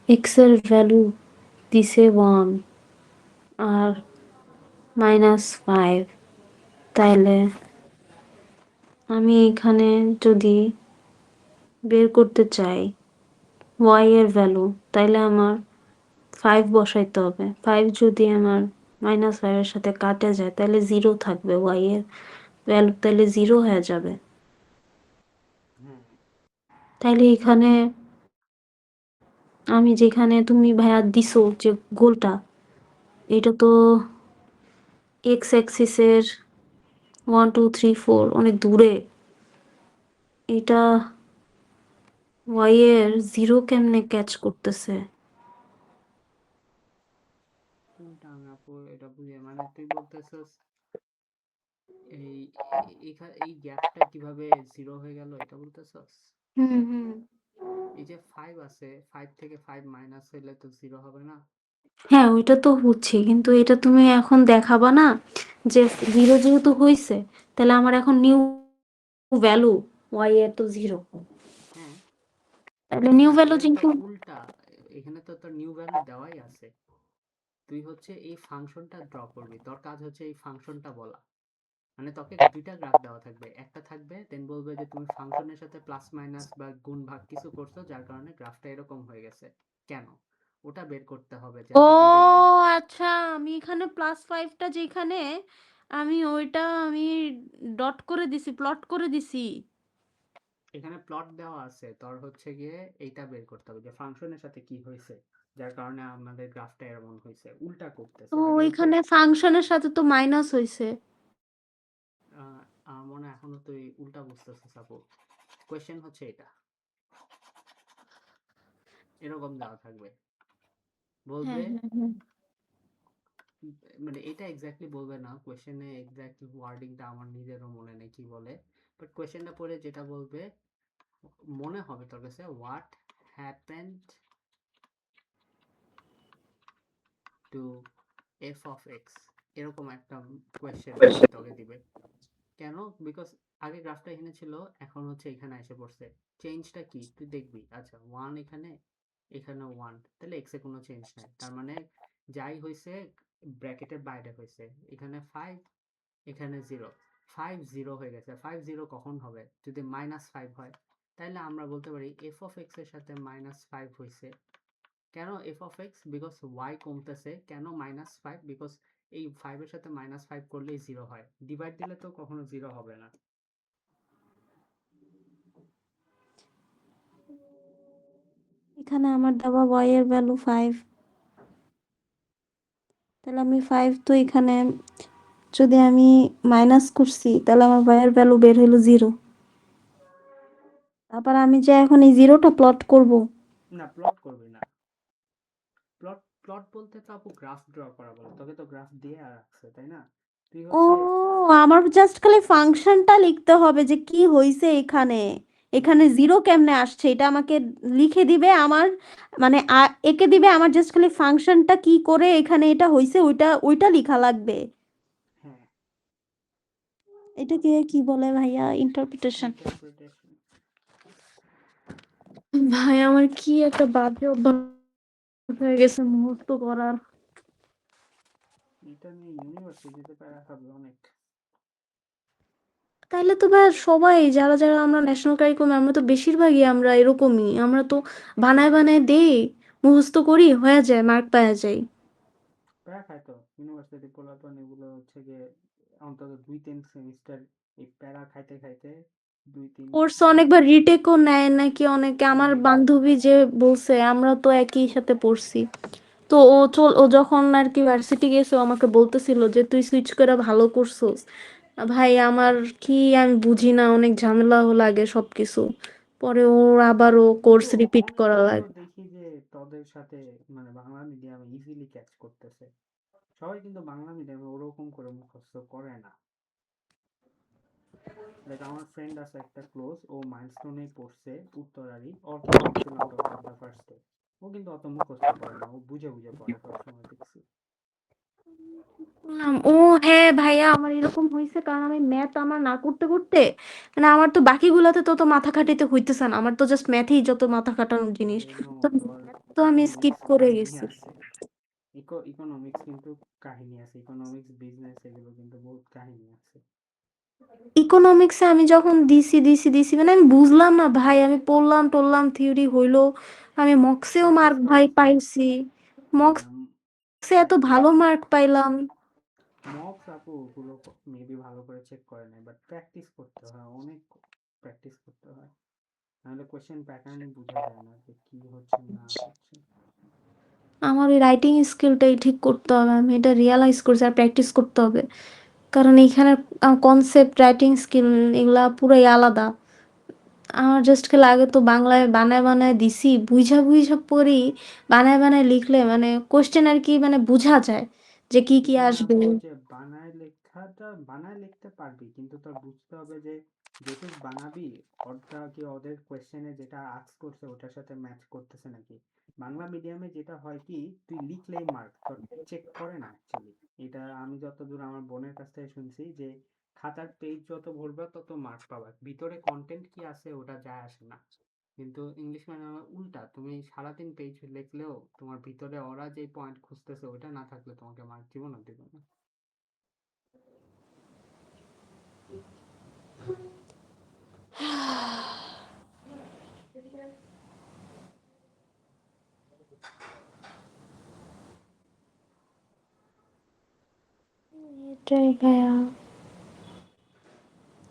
এক্স এর ভ্যালু দিছে 1 আর -5, তাইলে আমি এখানে যদি বের করতে চাই y এর ভ্যালু, তাইলে আমার 5 বসাইতে হবে। 5 যদি আমার -5 এর সাথে কাটে যায় তাহলে 0 থাকবে, y এর ভ্যালু তাহলে 0 হয়ে যাবে। হ্যাঁ তাইলে এখানে আমি যেখানে তুমি ভাইয়া দিছো যে গোলটা, এটা তো এক্স অ্যাক্সিসের 1 2 3 4 অনেক দূরে। এটা y এর 0 কেমনে ক্যাচ করতেছে? কোনটা আমি আপু এটা বুঝি, মানে তুই বলতেছস এই এই গ্যাপটা কিভাবে 0 হয়ে গেল এটা বলতেছস? হুম হুম এই যে 5 আছে, 5 থেকে 5 মাইনাস হইলে তো 0 হবে না। হ্যাঁ, ওইটা তো হচ্ছে, কিন্তু এটা তুমি এখন দেখাবা না যে 0 যেহেতু হইছে, তাহলে আমার এখন নিউ ভ্যালু y এর তো 0। হ্যাঁ তাহলে নিউ না ভ্যালু এটা তো যেহেতু উল্টা, এখানে তো তোর নিউ ভ্যালু দেওয়াই আছে, তুই হচ্ছে এই ফাংশনটা ড্র করবি, তোর কাজ হচ্ছে এই ফাংশনটা বলা। মানে তোকে দুইটা গ্রাফ দেওয়া থাকবে, একটা থাকবে দেন বলবে যে তুমি ফাংশনের সাথে প্লাস মাইনাস বা গুণ ভাগ কিছু করছো যার কারণে গ্রাফটা এরকম হয়ে গেছে, কেন ওটা বের করতে হবে ও যাতে তুই দেখবি। আচ্ছা, আমি এখানে +5টা যেখানে আমি ওইটা আমি ডট করে দিছি, প্লট করে দিছি। এখানে প্লট দেওয়া আছে, তোর হচ্ছে গিয়ে এইটা বের করতে হবে যে ফাংশনের সাথে কি হয়েছে যার কারণে আমাদের গ্রাফটা এমন হয়েছে, উল্টা তো করতেছে আগে হচ্ছে। ওইখানে ফাংশনের সাথে তো মাইনাস হয়েছে। আমার মনে হয় এখনো তুই উল্টা বুঝতেছিস আপু। কোয়েশ্চেন হচ্ছে এটা, এরকম দেওয়া থাকবে, হ্যাঁ বলবে হ্যাঁ হ্যাঁ। মানে এটা এক্স্যাক্টলি বলবে না, কোয়েশ্চেনে এক্স্যাক্টলি ওয়ার্ডিংটা আমার নিজেরও মনে নেই কি বলে, বাট কোয়েশ্চেনটা পড়ে যেটা বলবে মনে হবে তোর কাছে, what happened to F of x, এরকম একটা কোয়েশ্চেন আর কি তোকে দিবে। কেন? বিকজ আগে গ্রাফটা এখানে ছিল, এখন হচ্ছে এখানে এসে পড়ছে, চেঞ্জটা কি তুই দেখবি। আচ্ছা ওয়ান এখানে, এখানে ওয়ান, তাহলে এক্স এ কোনো চেঞ্জ নাই, তার মানে যাই হয়েছে ব্র্যাকেটের বাইরে হয়েছে, এখানে ফাইভ, এখানে জিরো, 5 0 হয়ে গেছে। 5 0 কখন হবে? যদি -5 হয়, তাহলে আমরা বলতে পারি এফ অফ এক্স এর সাথে -5 হয়েছে। কেন F of x? Because Y কমতেছে। কেন -5? বিকজ এই 5 এর সাথে -5 করলেই 0 হয়, ডিভাইড দিলে তো কখনো 0 হবে না। এখানে আমার দেওয়া y এর ভ্যালু 5, তাহলে আমি 5 তো এখানে যদি আমি মাইনাস করছি তাহলে আমার y এর ভ্যালু বের হইলো 0। তারপর আমি যে এখন এই জিরোটা প্লট করব। না প্লট করবি না, প্লট প্লট বলতে তো আপু গ্রাফ ড্র করা বলে, তোকে তো গ্রাফ দিয়ে আর রাখছে তাই না, তুই ও হচ্ছে আমার জাস্ট খালি ফাংশনটা লিখতে হবে যে কি হইছে এখানে, এখানে জিরো কেমনে আসছে এটা আমাকে লিখে দিবে আমার, মানে একে দিবে আমার, জাস্ট খালি ফাংশনটা কি করে এখানে এটা হইছে ওইটা ওইটা লেখা লাগবে। হ্যাঁ এটাকে কি বলে ভাইয়া? ইন্টারপ্রিটেশন। ইন্টারপ্রিটেশন। ভাই আমার কি একটা বাজে অভ্যাস হয়ে গেছে মুহূর্ত করার। এটা নিয়ে ইউনিভার্সিটিতে প্যারা খাবে অনেক। তাইলে তো ভাই সবাই যারা যারা আমরা ন্যাশনাল কারিকুলাম আমরা তো বেশিরভাগই আমরা এরকমই, আমরা তো বানায় বানায় দেই, মুখস্থ করি, হয়ে যায়, মার্ক পাওয়া যায়। প্যারা খায় তো ইউনিভার্সিটি পোলাপান, এগুলো হচ্ছে গিয়ে অন্তত 2-3 সেমিস্টার এই প্যারা খাইতে খাইতে, 2-3 কোর্স অনেকবার রিটেকও নেয় নাকি অনেকে, আমার অনেক। বান্ধবী যে বলছে, আমরা তো একই সাথে পড়ছি। তো ও যখন আর কি ভার্সিটি গেছে ও আমাকে বলতেছিল যে তুই সুইচ করে ভালো করছস। ভাই আমার কি, আমি বুঝি না, অনেক ঝামেলা লাগে সবকিছু, পরে ওর আবারও কিন্তু কোর্স রিপিট করা অনেকেই তো লাগে। দেখি যে তোদের সাথে মানে বাংলা মিডিয়ামে ইজিলি ক্যাচ করতেছে, সবাই কিন্তু বাংলা মিডিয়ামে ওরকম করে মুখস্থ করে না। লাইক আমার ফ্রেন্ড আছে একটা ক্লোজ, ও মাইলস্টোনে পড়ছে উত্তরারই, ওর তো ম্যাক্সিমাম টপার ফার্স্টে, ও কিন্তু অত মুখস্থ করে না, ও বুঝে বুঝে পড়ে সবসময় দেখছি। বললাম, ও হ্যাঁ ভাইয়া আমার এরকম হয়েছে, কারণ আমি ম্যাথ আমার না করতে করতে, মানে আমার তো বাকিগুলাতে তো মাথা খাটাইতে হইতেছে না, আমার তো জাস্ট ম্যাথেই যত মাথা খাটানোর জিনিস। আরে নো, তো তোর math তো আমি স্কিপ ইকোনমিক্স করে কাহিনী গেছি। আছে, ইকোনমিক্স কিন্তু কাহিনী আছে, ইকোনমিক্স বিজনেস এগুলো কিন্তু বহুত কাহিনী আছে। ইকোনমিক্সে আমি যখন দিছি মানে আমি বুঝলাম না ভাই, আমি পড়লাম টড়লাম, থিওরি হইলো, আমি মক্সেও প্র্যাকটিস মার্ক ভাই করস নাই। পাইছি, হ্যাঁ মক্সে এত ভালো মার্ক পাইলাম। মক্স আপু ওগুলো মেবি ভালো করে চেক করে নাই, বাট প্র্যাকটিস করতে হয়, অনেক প্র্যাকটিস করতে হয়, নাহলে কোশ্চেন প্যাটার্নই বোঝা যায় না যে কি হচ্ছে না হচ্ছে। আমার ওই রাইটিং স্কিলটাই ঠিক করতে হবে, আমি এটা রিয়ালাইজ করছি, আর প্র্যাকটিস করতে হবে, কারণ এইখানে কনসেপ্ট, রাইটিং স্কিল এগুলা পুরাই আলাদা। আমার জাস্ট খালি আগে তো বাংলায় বানায় বানায় দিছি, বুঝা বুঝা পড়ি, বানায় বানায় লিখলে মানে কোশ্চেন আর কি মানে বুঝা যায় যে কি কি হ্যাঁ আসবে। আপু ওই যে বানায় লেখাটা বানায় লিখতে পারবি, কিন্তু তোর বুঝতে হবে যে যেটুক বানাবি ওটা কি ওদের কোয়েশ্চেনে যেটা আস্ক করছে ওটার সাথে ম্যাচ করতেছে নাকি। বাংলা মিডিয়ামে যেটা হয় কি, তুই লিখলেই মার্ক, তোর চেক করে না অ্যাকচুয়ালি। এটা আমি যতদূর আমার বোনের কাছ থেকে শুনছি যে খাতার পেজ যত ভরবা তত মার্ক পাবা, ভিতরে কন্টেন্ট কি আছে ওটা যায় আসে না। কিন্তু ইংলিশ মিডিয়ামে উল্টা, তুমি সারাদিন পেজ লিখলেও তোমার ভিতরে ওরা যে পয়েন্ট খুঁজতেছে ওটা না থাকলে তোমাকে মার্ক জীবনও দিবে না। এটাই ভাইয়া।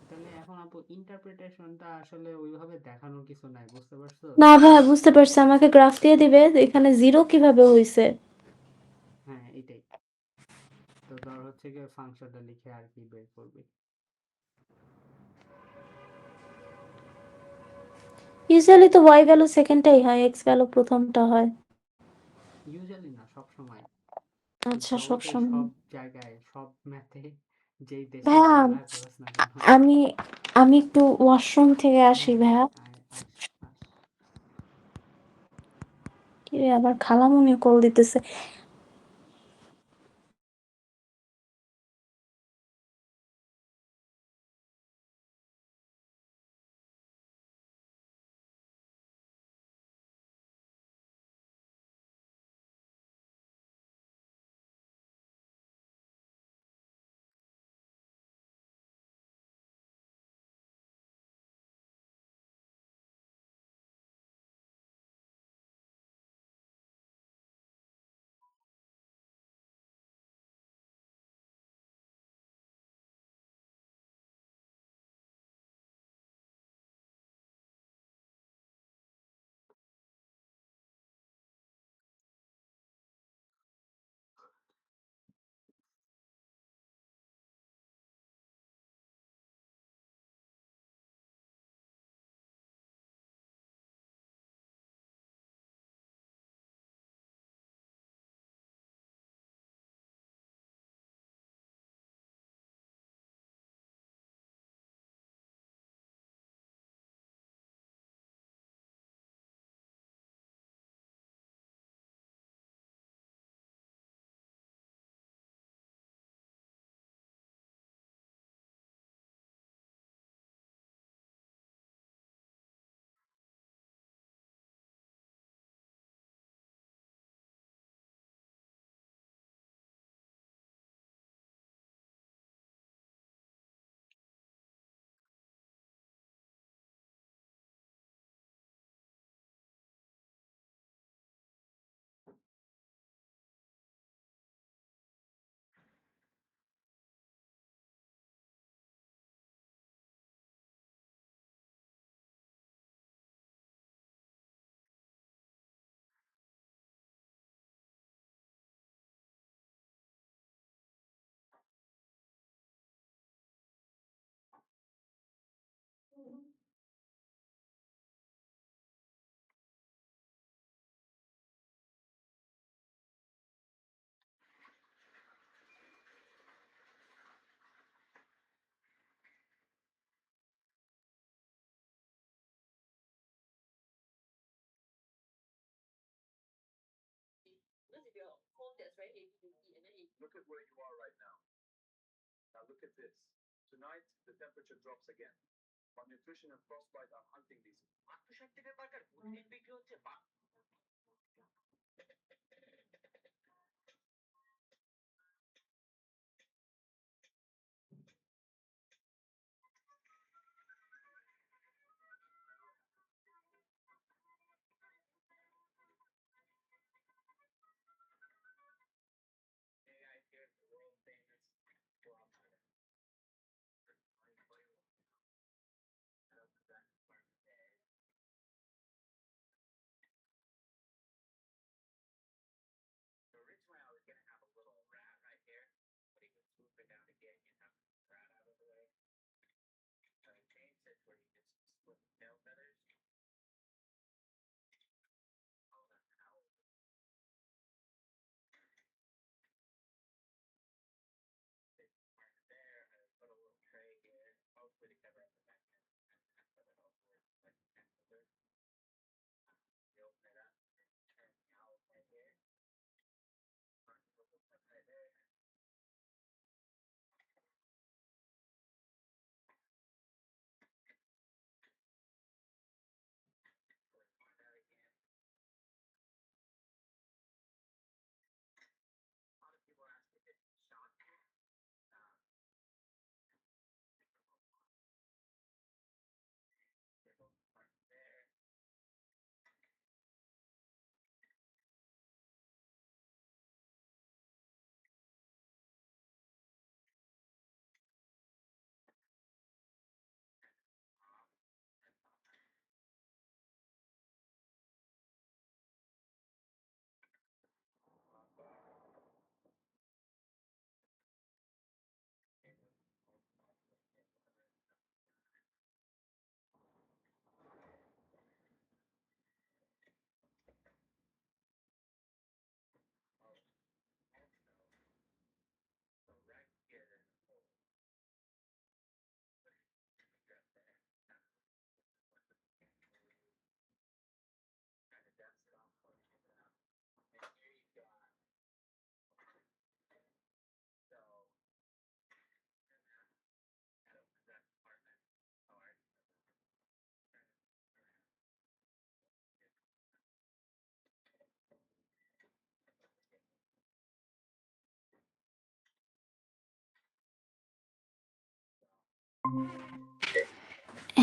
তাহলে এখন আপু ইন্টারপ্রিটেশনটা আসলে ওইভাবে দেখানোর কিছু নাই, বুঝতে পারছো? না ভাইয়া, বুঝতে পারছি, আমাকে গ্রাফ দিয়ে দিবে এখানে জিরো কিভাবে হয়েছে। হ্যাঁ এটাই। তো ধর হচ্ছে গিয়ে ফাংশনটা লিখে আর কি বের করবি। ইউজুয়ালি তো ওয়াই ভ্যালু সেকেন্ডটাই হয়, এক্স ভ্যালু প্রথমটা হয়। ইউজুয়ালি না, সব সময়। আচ্ছা, জগতের সবসময়। সব জায়গায় সব ম্যাথে যেই দেশেই ভাইয়া, পড়ালেখা করস না কেন। আমি আমি একটু ওয়াশরুম থেকে আসি হ্যাঁ ভাইয়া। আস আস। কি রে, আবার খালামুনি কল দিতেছে।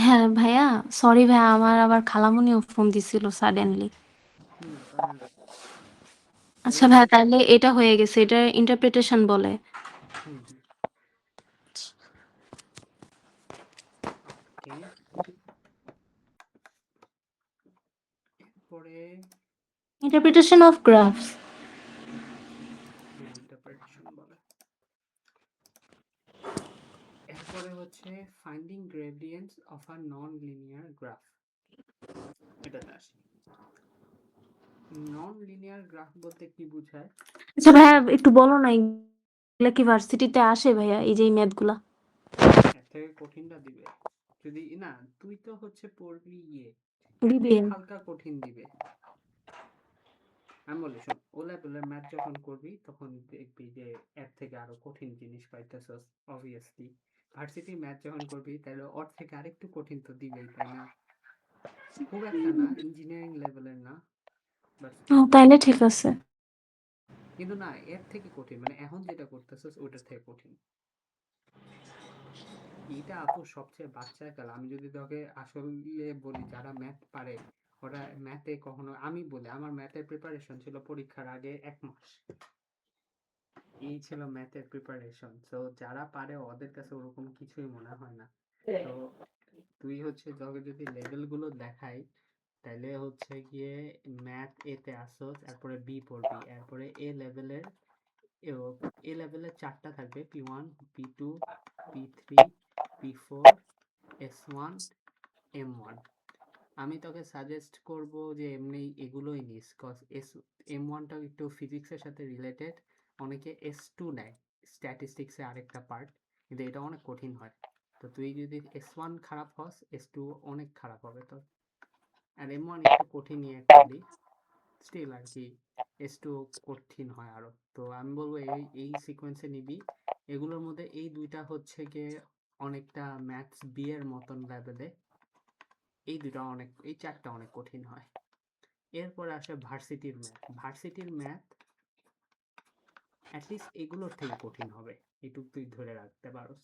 হ্যাঁ ভাইয়া, সরি ভাইয়া, আমার আবার খালামণিও ফোন দিছিল সাডেনলি। প্যারা নাই। আচ্ছা তাহলে ভাইয়া, তাহলে এটা হয়ে গেছে, এটা ইন্টারপ্রিটেশন বলে। হুম হুম ওকে। এরপরে ইন্টারপ্রিটেশন অফ গ্রাফস। হ্যাঁ ইন্টারপ্রিটেশন বলে। এরপরে হচ্ছে finding gradients of a non linear graph. এটাতে আসি। নন লিনিয়ার গ্রাফ বলতে কি বোঝায়? আচ্ছা ভাইয়া, একটু বলো না, এগুলা কি ভার্সিটিতে আসে ভাইয়া, এই যে এই ম্যাথগুলা? এর থেকে কঠিনটা দিবে যদি না, তুই তো হচ্ছে পড়বি এর দিবে। থেকে হালকা কঠিন দিবে। আমি বলি শোন, ও লেভেলের ম্যাথ যখন করবি তখন দেখবি যে এর থেকে আরো কঠিন জিনিস পাইতেছস। অবভিয়াসলি ভার্সিটি ম্যাথ যখন করবি তাহলে ওর থেকে আরেকটু কঠিন তো দিবেই, তাই না? খুব একটা না, ইঞ্জিনিয়ারিং লেভেলের না, বাট ও স্টিল। তাইলে ঠিক আছে। কিন্তু না, এর থেকে কঠিন মানে এখন যেটা করতেছস ওটার থেকে কঠিন। এটা আপু সবচেয়ে বাচ্চার কাল। আমি যদি তোকে আসলে বলি যারা ম্যাথ পারে ওরা ম্যাথে কখনো, আমি বলি আমার ম্যাথের প্রিপারেশন ছিল পরীক্ষার আগে 1 মাস। এই ছিল ম্যাথের প্রিপারেশন। তো যারা পারে ওদের কাছে ওরকম কিছুই মনে হয় না। তো তুই হচ্ছে তোকে যদি লেভেল গুলো দেখাই তাহলে হচ্ছে গিয়ে ম্যাথ এতে আসোস, এরপরে বি পড়বি, এরপরে এ লেভেলের 4টা থাকবে, P1 P2 P3 P4 S1 M1। আমি তোকে সাজেস্ট করব যে এমনি এগুলোই নিস, কজ M1টা একটু ফিজিক্সের সাথে রিলেটেড। অনেকে S2 নেয়, স্ট্যাটিস্টিক্সে আরেকটা পার্ট, কিন্তু এটা অনেক কঠিন হয়। তো তুই যদি S1 খারাপ হস S2 অনেক খারাপ হবে তোর। আর M1 একটু কঠিন অ্যাকচুয়ালি, স্টিল আর কি S2 কঠিন হয় আরো। তো আমি বলবো এই সিকোয়েন্সে নিবি। এগুলোর মধ্যে এই দুইটা হচ্ছে গিয়ে অনেকটা ম্যাথস বি এর মতন লেভেলে, এই 4টা অনেক কঠিন হয়। এরপরে আসে ভার্সিটির ম্যাথ। ভার্সিটির ম্যাথ অ্যাটলিস্ট এগুলোর থেকে কঠিন হবে, এটুক তুই ধরে রাখতে পারোস।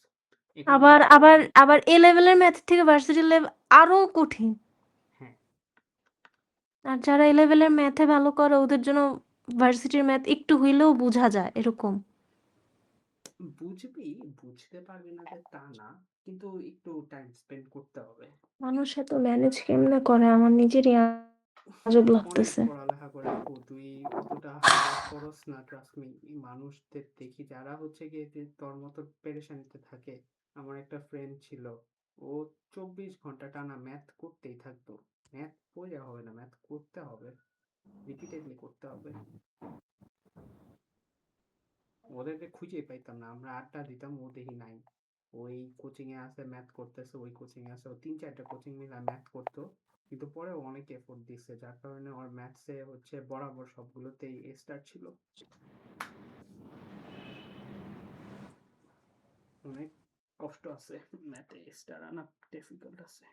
এখন আবার কিছু আবার আবার এ লেভেলের ম্যাথ থেকে ভার্সিটি লেভেল আরো কঠিন। হ্যাঁ আর যারা এ লেভেলের ম্যাথে ভালো করে ওদের জন্য ভার্সিটির ম্যাথ একটু হইলেও বোঝা যায় এরকম। বুঝবি, বুঝতে পারবি না যে তা না, কিন্তু একটু টাইম স্পেন্ড করতে হবে। মানুষ এত ম্যানেজ কেমনে করে, আমার নিজেরই আজব অনেক লাগতেছে। পড়ালেখা করে আপু, তুই অতটা হার্ড ওয়ার্ক করস না, ট্রাস্ট মি। মানুষদের দেখি যারা হচ্ছে গিয়ে যে তোর মতো পেরেশানিতে থাকে। আমার একটা ফ্রেন্ড ছিল, ও 24 ঘন্টা টানা ম্যাথ করতেই থাকতো। ম্যাথ পড়ে হবে না, ম্যাথ করতে হবে, রিপিটেডলি করতে হবে। ওদেরকে খুঁজে পাইতাম না, আমরা আড্ডা দিতাম, ও দেখি নাই। ওই কোচিং এ আছে ম্যাথ করতেছে, ওই কোচিং এ আছে, ও 3-4টা কোচিং মিলে ম্যাথ করতো। কিন্তু পরে অনেক এফোর্ট দিচ্ছে, যার কারণে ওর ম্যাথসে হচ্ছে বরাবর সবগুলোতেই এ স্টার ছিল। অনেক কষ্ট আছে ম্যাথে স্টার আনা, ডিফিকাল্ট আছে।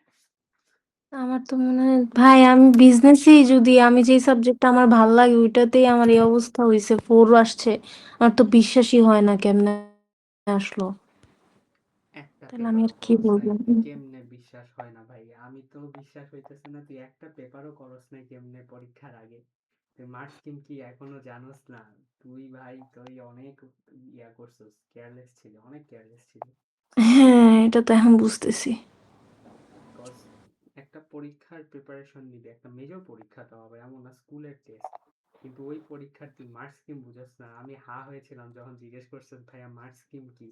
আমার তো মনে হয় ভাই, আমি বিজনেসই যদি, আমি যেই সাবজেক্টটা আমার ভাল লাগে ওইটাতেই আমার এই অবস্থা হয়েছে, 4 আসছে। আমার তো বিশ্বাসই হয় না কেমনে আসলো। একটা তাহলে আমি পেপারও আর কি করস নাই, বলবো। কেমনে বিশ্বাস হয় না ভাই? আমি তো বিশ্বাস হইতেছে না তুই একটা পেপারও করস নাই কেমনে পরীক্ষার আগে। তুই মার্কস স্কিম কি এখনো জানোস না? তুই ভাই তুই অনেক ইয়া করছিস, কেয়ারলেস ছিল, অনেক কেয়ারলেস ছিল। হ্যাঁ, এটা তো এখন বুঝতেছি। কজ একটা পরীক্ষার প্রিপারেশন নিবি, একটা মেজর পরীক্ষা তো হবে, এমন না স্কুলের টেস্ট। কিন্তু ওই পরীক্ষার তুই মার্কস স্কিম বুঝস না। আমি হা হয়েছিলাম যখন জিজ্ঞেস করছেন ভাইয়া মার্কস স্কিম কি।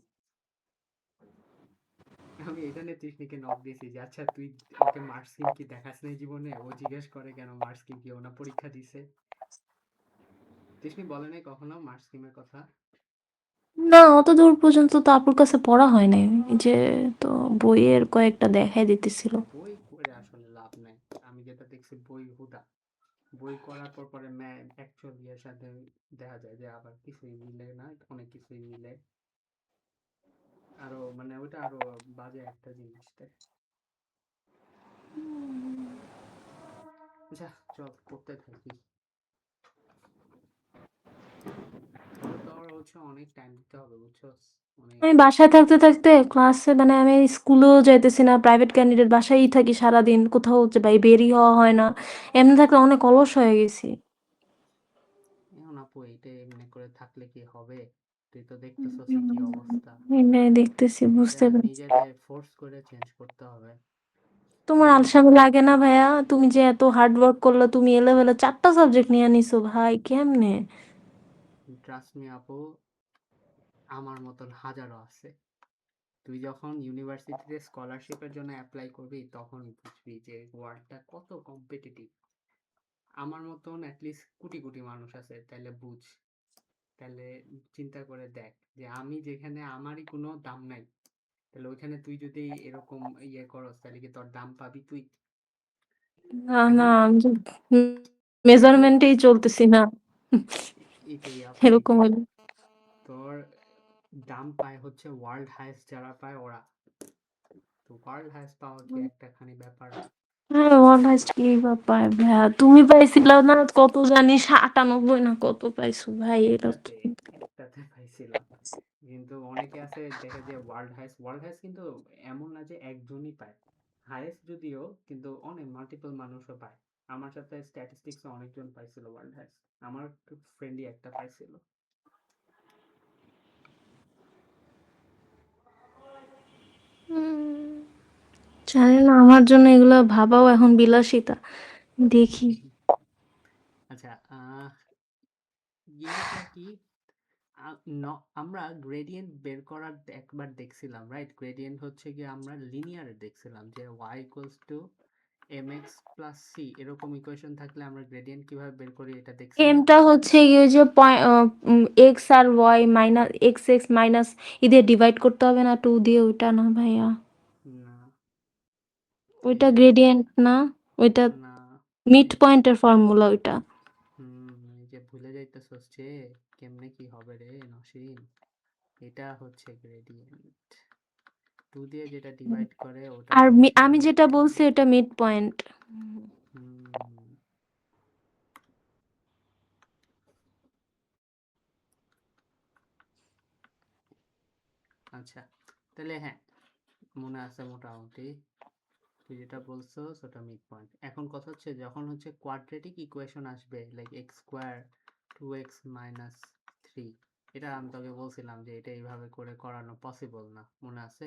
আমি এটা নিয়ে তৃষ্ণিকে নক দিয়েছি যে আচ্ছা তুই ওকে মার্কস স্কিম কি দেখাস নাই জীবনে, ও জিজ্ঞেস করে কেন মার্কস স্কিম কি, ও না পরীক্ষা দিছে। তৃষ্ণি বলে নাই কখনো মার্কস স্কিমের কথা? না, অত দূর পর্যন্ত তো আপুর কাছে পড়া হয় নাই। এই যে, তো বইয়ের কয়েকটা দেখাই দিতেছিল। বই করে আসলে লাভ নাই। আমি যেটা দেখছি বই হুদা, বই করার পর পরে অ্যাকচুয়াল ইয়ের সাথে দেখা যায় যে আবার কিছুই মিলে না, অনেক কিছুই মিলে। আরো মানে ওটা আরো বাজে একটা জিনিস দেয়। আচ্ছা চল পড়তে থাকি। তো তোর হচ্ছে অনেক টাইম দিতে হবে, বুঝছস? অনেক। আমি বাসায় থাকতে থাকতে ক্লাসে মানে আমি স্কুলেও যাইতেছি না, প্রাইভেট ক্যান্ডিডেট, বাসায়ই থাকি সারাদিন, কোথাও হচ্ছে ভাই বেরই হওয়া হয় না। এমনি থাকলে অনেক অলস হয়ে গেছি। এখন আপু এইটা এমনি করে থাকলে কি হবে? তুই তো দেখতেছস কি অবস্থা। এটাই দেখতেছি, এটা বুঝতে পারছি। নিজেকে ফোর্স করে চেঞ্জ করতে হবে। তোমার আমি আলসামি লাগে না ভাইয়া? তুমি যে এত হার্ড ওয়ার্ক করলে, তুমি এলেবেলে 4টা সাবজেক্ট নিয়ে নিছো ভাই, কেমনে? ট্রাস্ট মি আপু, আমার মতন হাজারো আছে। তুই যখন ইউনিভার্সিটিতে স্কলারশিপের জন্য অ্যাপ্লাই করবি তখন বুঝবি যে ওয়ার্ল্ডটা কত কম্পিটিটিভ। আমার মতন অ্যাটলিস্ট কোটি কোটি মানুষ আছে, তাহলে বুঝ। তাহলে চিন্তা করে দেখ যে আমি যেখানে আমারই কোনো দাম নাই, তাহলে ওইখানে তুই যদি এরকম ইয়ে করস তাহলে কি তোর দাম পাবি তুই? না না, এখন আমি তো তোর মেজারমেন্টেই চলতেছি না। এটাই আপু, এরকম এটাই হলে তোর দাম পায় হচ্ছে ওয়ার্ল্ড হাইস্ট যারা পায় ওরা। তো ওয়ার্ল্ড হাইস্ট পাওয়া কি একটা খানি ব্যাপার? হ্যাঁ, অনার্স কি ব্যাপার ভাইয়া? তুমি পাইছিলা না কত জানি 98 না কত পাইছো ভাই? এটা তো একটাতে একটাতে পাইছিলাম। কিন্তু অনেকে আছে দেখে যে ওয়ার্ল্ড হাইস্ট কিন্তু এমন না যে একজনই পায়। হাইয়েস্ট যদিও, কিন্তু অনেক মাল্টিপল মানুষও পায়। আমার সাথে স্ট্যাটিস্টিক্স অনেকজন পাইছিল ওয়ার্ল্ড হাইস্ট। আমার ফ্রেন্ডই একটা পাইছিল। উম, জানি না, আমার জন্য এগুলো ভাবাও এখন বিলাসিতা। দেখি। আচ্ছা, জিনিসটা কি, আমরা গ্রেডিয়েন্ট বের করার একবার দেখছিলাম, রাইট? গ্রেডিয়েন্ট হচ্ছে গিয়ে আমরা লিনিয়ারে দেখছিলাম যে y equals two mx plus c, এরকম ইকুয়েশন থাকলে আমরা গ্রেডিয়েন্ট কিভাবে বের করি এটা দেখছি না? এমটা হচ্ছে গিয়ে যে এক্স আর y minus x x minus e দিয়ে ডিভাইড করতে হবে না, 2 দিয়ে, ওইটা না ভাইয়া? না, ওইটা এইটা গ্রেডিয়েন্ট না? ওইটা না, মিড এইটা পয়েন্টের ফর্মুলা ওইটা। এই যে ভুলে যাইতেছস যে কেমনে কি হবে রে নসীন। এটা হচ্ছে গ্রেডিয়েন্ট, 2 দিয়ে যেটা ডিভাইড করে ওটা আর হচ্ছে আমি যেটা বলছি গ্রেডিয়েন্ট। ওটা মিড পয়েন্ট। হুম আচ্ছা, তাহলে হ্যাঁ, মনে আছে মোটামুটি। তুই যেটা বলছো ওটা মিড পয়েন্ট। এখন কথা হচ্ছে যখন হচ্ছে কোয়াড্রেটিক ইকুয়েশন আসবে, like x square 2x minus 3, এটা আমি তোকে বলছিলাম যে এটা এইভাবে করে করানো পসিবল না, মনে আছে?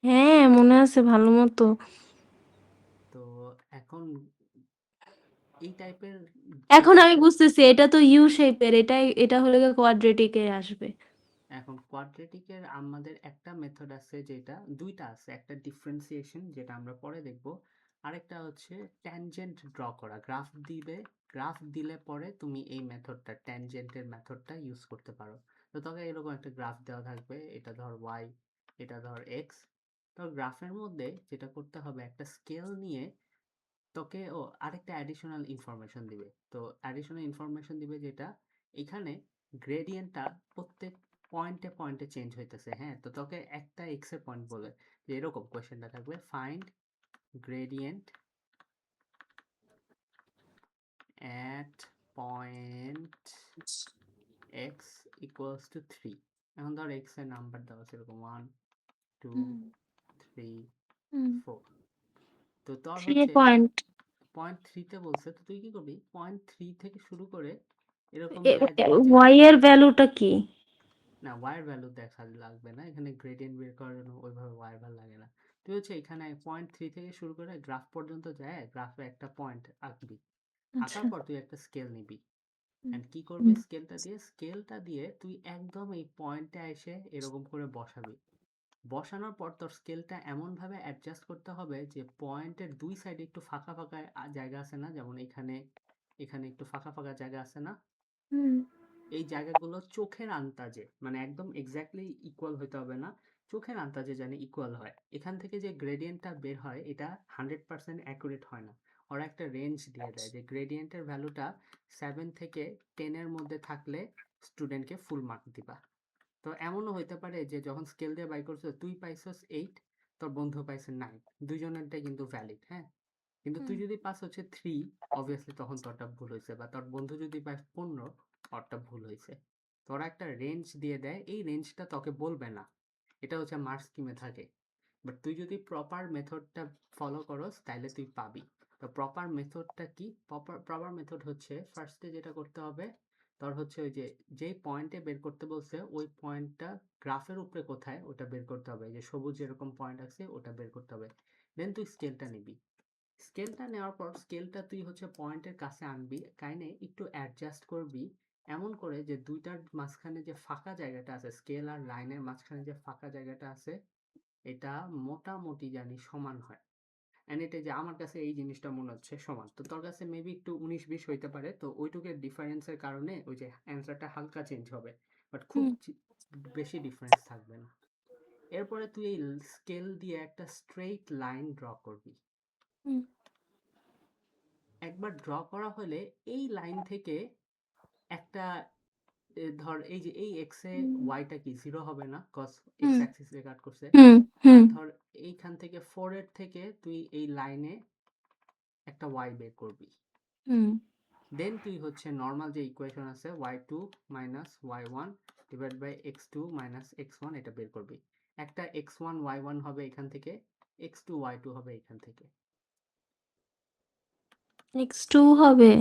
হ্যাঁ, মনে আছে ভালো মতো। তো এখন এই টাইপের এখন যেটা, আমি বুঝতেছি এটা তো ইউ শেপের, এটা হলে কোয়াড্রেটিকে আসবে। এখন কোয়াড্রেটিকের আমাদের একটা মেথড আছে, যেটা দুইটা আছে, একটা ডিফারেন্সিয়েশন যেটা আমরা পরে দেখব, আরেকটা হচ্ছে ট্যানজেন্ট ড্র করা। গ্রাফ দিলে পরে তুমি এই মেথডটা, ট্যানজেন্টের মেথডটা ইউজ করতে পারো। তো তোকে এরকম একটা গ্রাফ দেওয়া থাকবে, এটা ধর ওয়াই, এটা ধর এক্স। তো গ্রাফের মধ্যে যেটা করতে হবে, একটা স্কেল নিয়ে তোকে আরেকটা অ্যাডিশনাল ইনফরমেশন দিবে। তো অ্যাডিশনাল ইনফরমেশন দিবে যেটা এখানে গ্রেডিয়েন্টটা প্রত্যেক পয়েন্টে পয়েন্টে চেঞ্জ হইতেছে, হ্যাঁ? তো তোকে একটা এক্স এর পয়েন্ট বলে যে এরকম কোয়েশ্চেনটা থাকবে, find gradient at point x equals two 3। এখন ধর এক্স এর নাম্বার দেওয়া আছে এরকম 1 2 3 4। তো তোর 3 হচ্ছে পয়েন্ট। পয়েন্ট থ্রিতে বলছে, তো তুই কি করবি, পয়েন্ট থ্রি থেকে শুরু করে এরকম যায় দেখবি যে, ওয়াই এর ভ্যালুটা কি? না ওয়ার ভ্যালু দেখা লাগবে না এখানে, গ্রেডিয়েন্ট বের করার জন্য ওইভাবে ওয়ার ভ্যালু লাগে না। তুই হচ্ছে এখানে পয়েন্ট থ্রি থেকে শুরু করে গ্রাফ পর্যন্ত যায়, গ্রাফে একটা পয়েন্ট আঁকবি। আঁকার আচ্ছা। পর তুই একটা স্কেল নিবি, হুম, এন্ড কি করবি, হুম, স্কেলটা দিয়ে তুই একদম এই পয়েন্টে এসে এরকম করে বসাবি। বসানোর পর তোর স্কেলটা এমন ভাবে অ্যাডজাস্ট করতে হবে যে পয়েন্টের দুই সাইডে একটু ফাঁকা ফাঁকা জায়গা আছে না, যেমন এখানে, এখানে একটু ফাঁকা ফাঁকা জায়গা আছে না, হুম, এই জায়গাগুলো চোখের আন্দাজে, মানে একদম এক্স্যাক্টলি ইকুয়াল হইতে হবে না, চোখের আন্দাজে জানি ইকুয়াল হয়। এখান থেকে যে গ্রেডিয়েন্টটা বের হয় এটা 100% অ্যাকুরেট হয় না। ওরা একটা রেঞ্জ দিয়ে দেয় যে গ্রেডিয়েন্টের ভ্যালুটা 7 থেকে 10 এর মধ্যে থাকলে স্টুডেন্টকে ফুল মার্ক দিবা। তো এমনও হইতে পারে যে যখন স্কেল দিয়ে বাই করছো তুই পাইছস 8, তোর বন্ধু পাইছে 9, দুইজনেরটাই কিন্তু ভ্যালিড, হ্যাঁ? কিন্তু হুম। তুই যদি পাস হচ্ছে 3, অবভিয়াসলি তখন তোরটা ভুল হয়েছে, বা তোর বন্ধু যদি পায় 15, ওরটা ভুল হয়েছে। তোরা একটা রেঞ্জ দিয়ে দেয়, এই রেঞ্জটা তোকে বলবে না, এটা হচ্ছে মার্ক স্কিমে থাকে। বাট তুই যদি প্রপার মেথডটা ফলো করস তাহলে তুই পাবি। তো প্রপার মেথডটা কি? প্রপার মেথড হচ্ছে ফার্স্টে যেটা করতে হবে, তোর হচ্ছে ওই যে যেই পয়েন্টে বের করতে বলছে ওই পয়েন্টটা গ্রাফের উপরে কোথায় ওটা বের করতে হবে, যে সবুজ যেরকম পয়েন্ট আছে ওটা বের করতে হবে। দেন তুই স্কেলটা নিবি, স্কেলটা নেওয়ার পর স্কেলটা তুই হচ্ছে পয়েন্টের কাছে আনবি, কাইনে একটু অ্যাডজাস্ট করবি এমন করে যে দুইটার মাঝখানে যে ফাঁকা জায়গাটা আছে, স্কেল আর লাইনের মাঝখানে যে ফাঁকা জায়গাটা আছে এটা মোটামুটি জানি সমান হয়। এন্ড এটা যে আমার কাছে এই জিনিসটা মনে হচ্ছে সমান, তো তোর কাছে মেবি একটু 19-20 হইতে পারে, তো ওইটুকের ডিফারেন্সের কারণে ওই যে অ্যান্সারটা হালকা চেঞ্জ হবে, বাট খুব হুম বেশি ডিফারেন্স থাকবে না। এরপরে তুই এই স্কেল দিয়ে একটা স্ট্রেইট লাইন ড্র করবি। হুম একবার ড্র করা হলে এই লাইন থেকে একটা ধর এই যে এই এক্স এ ওয়াইটা কি জিরো হবে না, কজ এক্স হুম অ্যাক্সিস দিয়ে কাট করছে। হুম আর হুম ধর এইখান থেকে 4 এর থেকে তুই এই লাইনে একটা ওয়াই বের করবি। হুম দেন তুই হচ্ছে নর্মাল যে ইকুয়েশন আছে y2 minus y1 divide by x2 minus x1 এটা বের করবি। একটা x1 y1 হবে এখান থেকে, x2 y2 হবে এখান থেকে। x2 হবে।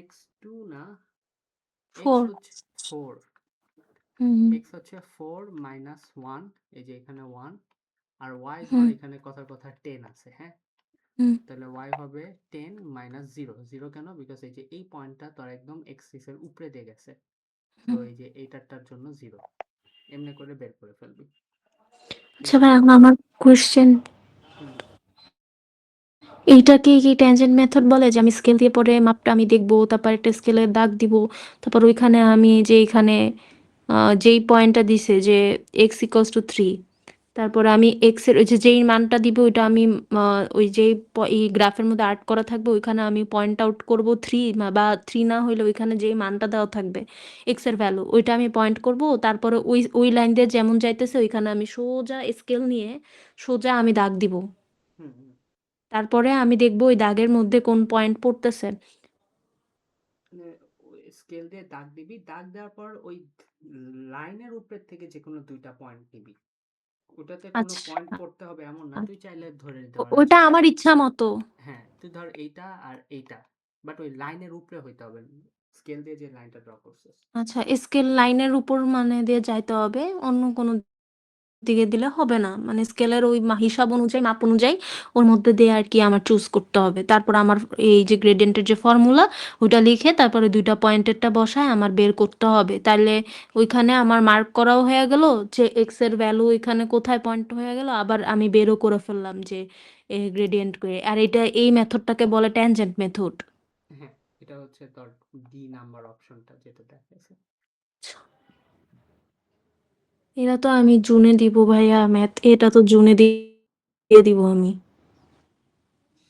x2 না, x 4। হচ্ছে 4, হুম x হচ্ছে 4 মাইনাস 1, এই যে এখানে 1, আর y ধর হুম এখানে কথার কথা 10 আছে, হ্যাঁ। হুম তাহলে y হবে 10 মাইনাস 0, 0 কেন, বিকজ এই যে এই পয়েন্টটা তোর একদম এক্সিস এর উপরে দিয়ে গেছে, তো হুম। এই যে এইটারটার জন্য 0, এমনি করে বের করে ফেলবি। আচ্ছা কিন্তু ভাই, এখন আমার কোয়েশ্চেন, হুম এইটাকে কি ট্যানজেন্ট মেথড বলে, যে আমি স্কেল দিয়ে পরে মাপটা আমি দেখবো, তারপর একটা স্কেলের দাগ দিব, তারপর ওইখানে আমি যে এখানে যেই পয়েন্টটা দিছে যে এক্স ইকোয়ালস টু 3, তারপরে আমি এক্স এর ওই যে যেই মানটা দিব ওইটা আমি ওই যেই এই গ্রাফের মধ্যে আর্ট করা থাকবে ওইখানে আমি পয়েন্ট আউট করব 3, বা 3 না হইলে ওইখানে যেই মানটা দেওয়া থাকবে এক্স এর ভ্যালু ওইটা আমি পয়েন্ট করব, তারপরে ওই ওই লাইন দিয়ে যেমন যাইতেছে ওইখানে আমি সোজা স্কেল নিয়ে সোজা আমি দাগ দিব, হুম হুম। তারপরে আমি দেখবো ওই দাগের মধ্যে কোন পয়েন্ট পড়তেছে। মানে স্কেল দিয়ে দাগ দিবি, দাগ দেওয়ার পর ওই লাইনের উপর থেকে যে কোনো দুইটা পয়েন্ট নিবি, ওটাতে কোনো আচ্ছা, পয়েন্ট পড়তে হবে এমন না, তুই চাইলে ধরে নিতে পারো ওটা আচ্ছা। আমার ইচ্ছা মতো। হ্যাঁ তুই ধর এইটা আর এইটা, বাট ওই লাইনের উপরে হইতে হবে, স্কেল দিয়ে যে লাইনটা ড্র করছিস। আচ্ছা, স্কেল লাইনের উপর মানে দিয়ে যাইতে হবে, অন্য কোনো দিকে দিলে হবে না, মানে স্কেলের ওই হিসাব অনুযায়ী মাপ অনুযায়ী ওর মধ্যে দিয়ে আর কি আমার চুজ করতে হবে, তারপর আমার এই যে গ্রেডিয়েন্টের যে ফর্মুলা ওইটা লিখে তারপরে দুইটা পয়েন্টেরটা বসায় আমার বের করতে হবে, তাহলে ওইখানে আমার মার্ক করাও হয়ে গেল যে এক্স এর ভ্যালু ওইখানে কোথায় পয়েন্ট হয়ে গেল, আবার আমি বেরও করে ফেললাম যে গ্রেডিয়েন্ট করে, আর এটা এই মেথডটাকে বলে ট্যানজেন্ট মেথড। হ্যাঁ, এটা হচ্ছে তোর ডি নাম্বার অপশনটা যেটা দেখাইছে। এটা তো আমি জুনে দিব ভাইয়া, ম্যাথ এটা তো জুনে দিয়ে দিব আমি।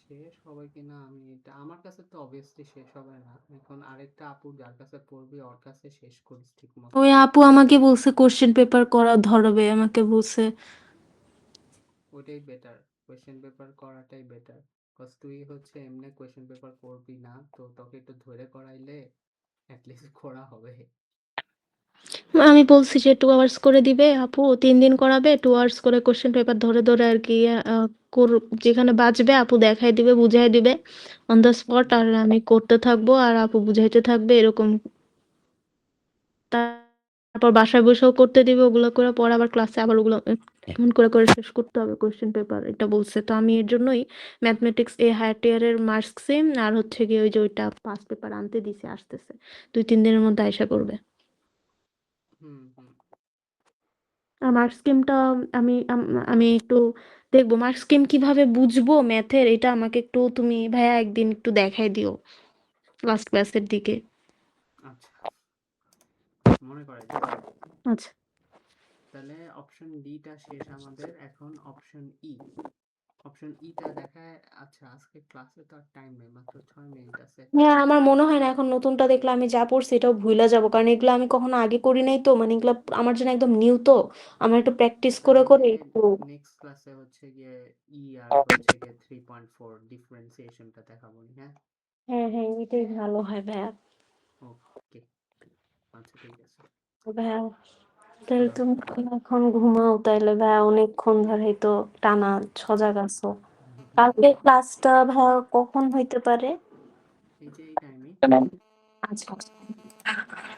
শেষ হবে কিনা আমি এটা, আমার কাছে তো অবভিয়াসলি শেষ হবে না, এখন আরেকটা আপু যার কাছে পড়বি ওর কাছে শেষ করিস ঠিক মতো। ওই আপু আমাকে বলছে কোশ্চেন পেপার করা ধরবে, আমাকে বলছে। ওইটাই বেটার, কোয়েশ্চেন পেপার করাটাই বেটার, কজ তুই হচ্ছে এমনি কোয়েশ্চেন পেপার করবি না, তো তোকে একটু ধরে করাইলে অ্যাটলিস্ট করা হবে। আমি বলছি যে 2 আওয়ার্স করে দিবে আপু, 3 দিন করাবে, 2 আওয়ার্স করে কোশ্চেন পেপার ধরে ধরে আর কি যেখানে বাঁচবে আপু দেখাই দিবে বুঝাই দিবে অন দ্য স্পট, হুম আর আমি করতে থাকবো আর আপু বুঝাইতে থাকবে এরকম, তারপর বাসায় বসেও করতে দিবে, ওগুলো করে পরে আবার ক্লাসে আবার ওগুলো এমন করে করে শেষ করতে হবে কোশ্চেন পেপার, এটা বলছে। তো আমি এর জন্যই ম্যাথমেটিক্স এ হায়ার টিয়ারের মার্কস সেম, আর হচ্ছে গিয়ে ওই যে ওইটা পাস পেপার আনতে দিছে, আসতেছে 2-3 দিনের মধ্যে আশা করবে। হুম হুম। আর মার্ক স্কিমটা আমি একটু দেখবো, মার্ক স্কিম কিভাবে বুঝবো ম্যাথের, এটা আমাকে একটু তুমি ভাইয়া একদিন একটু দেখাই দিও লাস্ট ক্লাসের দিকে। আচ্ছা, মনে করাই দিব। আচ্ছা, তাহলে অপশন ডিটা শেষ আমাদের, এখন অপশন ই। অপশন ইটা দেখায়, আচ্ছা আজকে ক্লাসে তো আর টাইম নেই, মাত্র 6 মিনিট আছে। হ্যাঁ আমার মনে হয় না এখন নতুনটা দেখলে আমি যা পড়ছি এটাও ভুলা যাবো, কারণ এগুলো আমি কখনো আগে করি নাই, তো মানে এগুলো আমার জন্য একদম নিউ, তো আমার একটু প্র্যাকটিস করে তাহলে করে একটু। নেক্সট ক্লাসে হচ্ছে গিয়ে ই আর হচ্ছে গিয়ে 3.4 ডিফারেন্সিয়েশনটা দেখাবো, হ্যাঁ। হ্যাঁ হ্যাঁ, এটাই ভালো হয় ভাইয়া। ওকে, আচ্ছা ঠিক আছে। ভাইয়া তাহলে বলো। তুমি এখন ঘুমাও তাইলে ভাইয়া, অনেকক্ষণ ধরেই তো টানা সজাগ আছো। কালকে ক্লাসটা ভাইয়া কখন হইতে পারে? এই যে এই টাইমে। আচ্ছা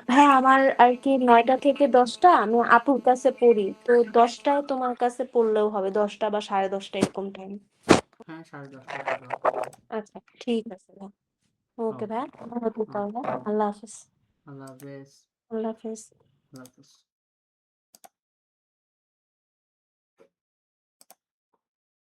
ভাইয়া, আমার আর কি 9টা থেকে 10টা আমি আপুর কাছে পড়ি, তো 10টায় তোমার কাছে পড়লেও হবে, 10টা বা 10:30 এরকম টাইম। হ্যাঁ, 10:30টায় পড়ো। আচ্ছা ঠিক আছে ভাইয়া। ওকে ওকে, ভাইয়া, ভালো থেকো তাহলে। আল্লাহ হাফিজ। আল্লাহ হাফেজ। আল্লাহ হাফিজ। আল্লাহ হাফেজ।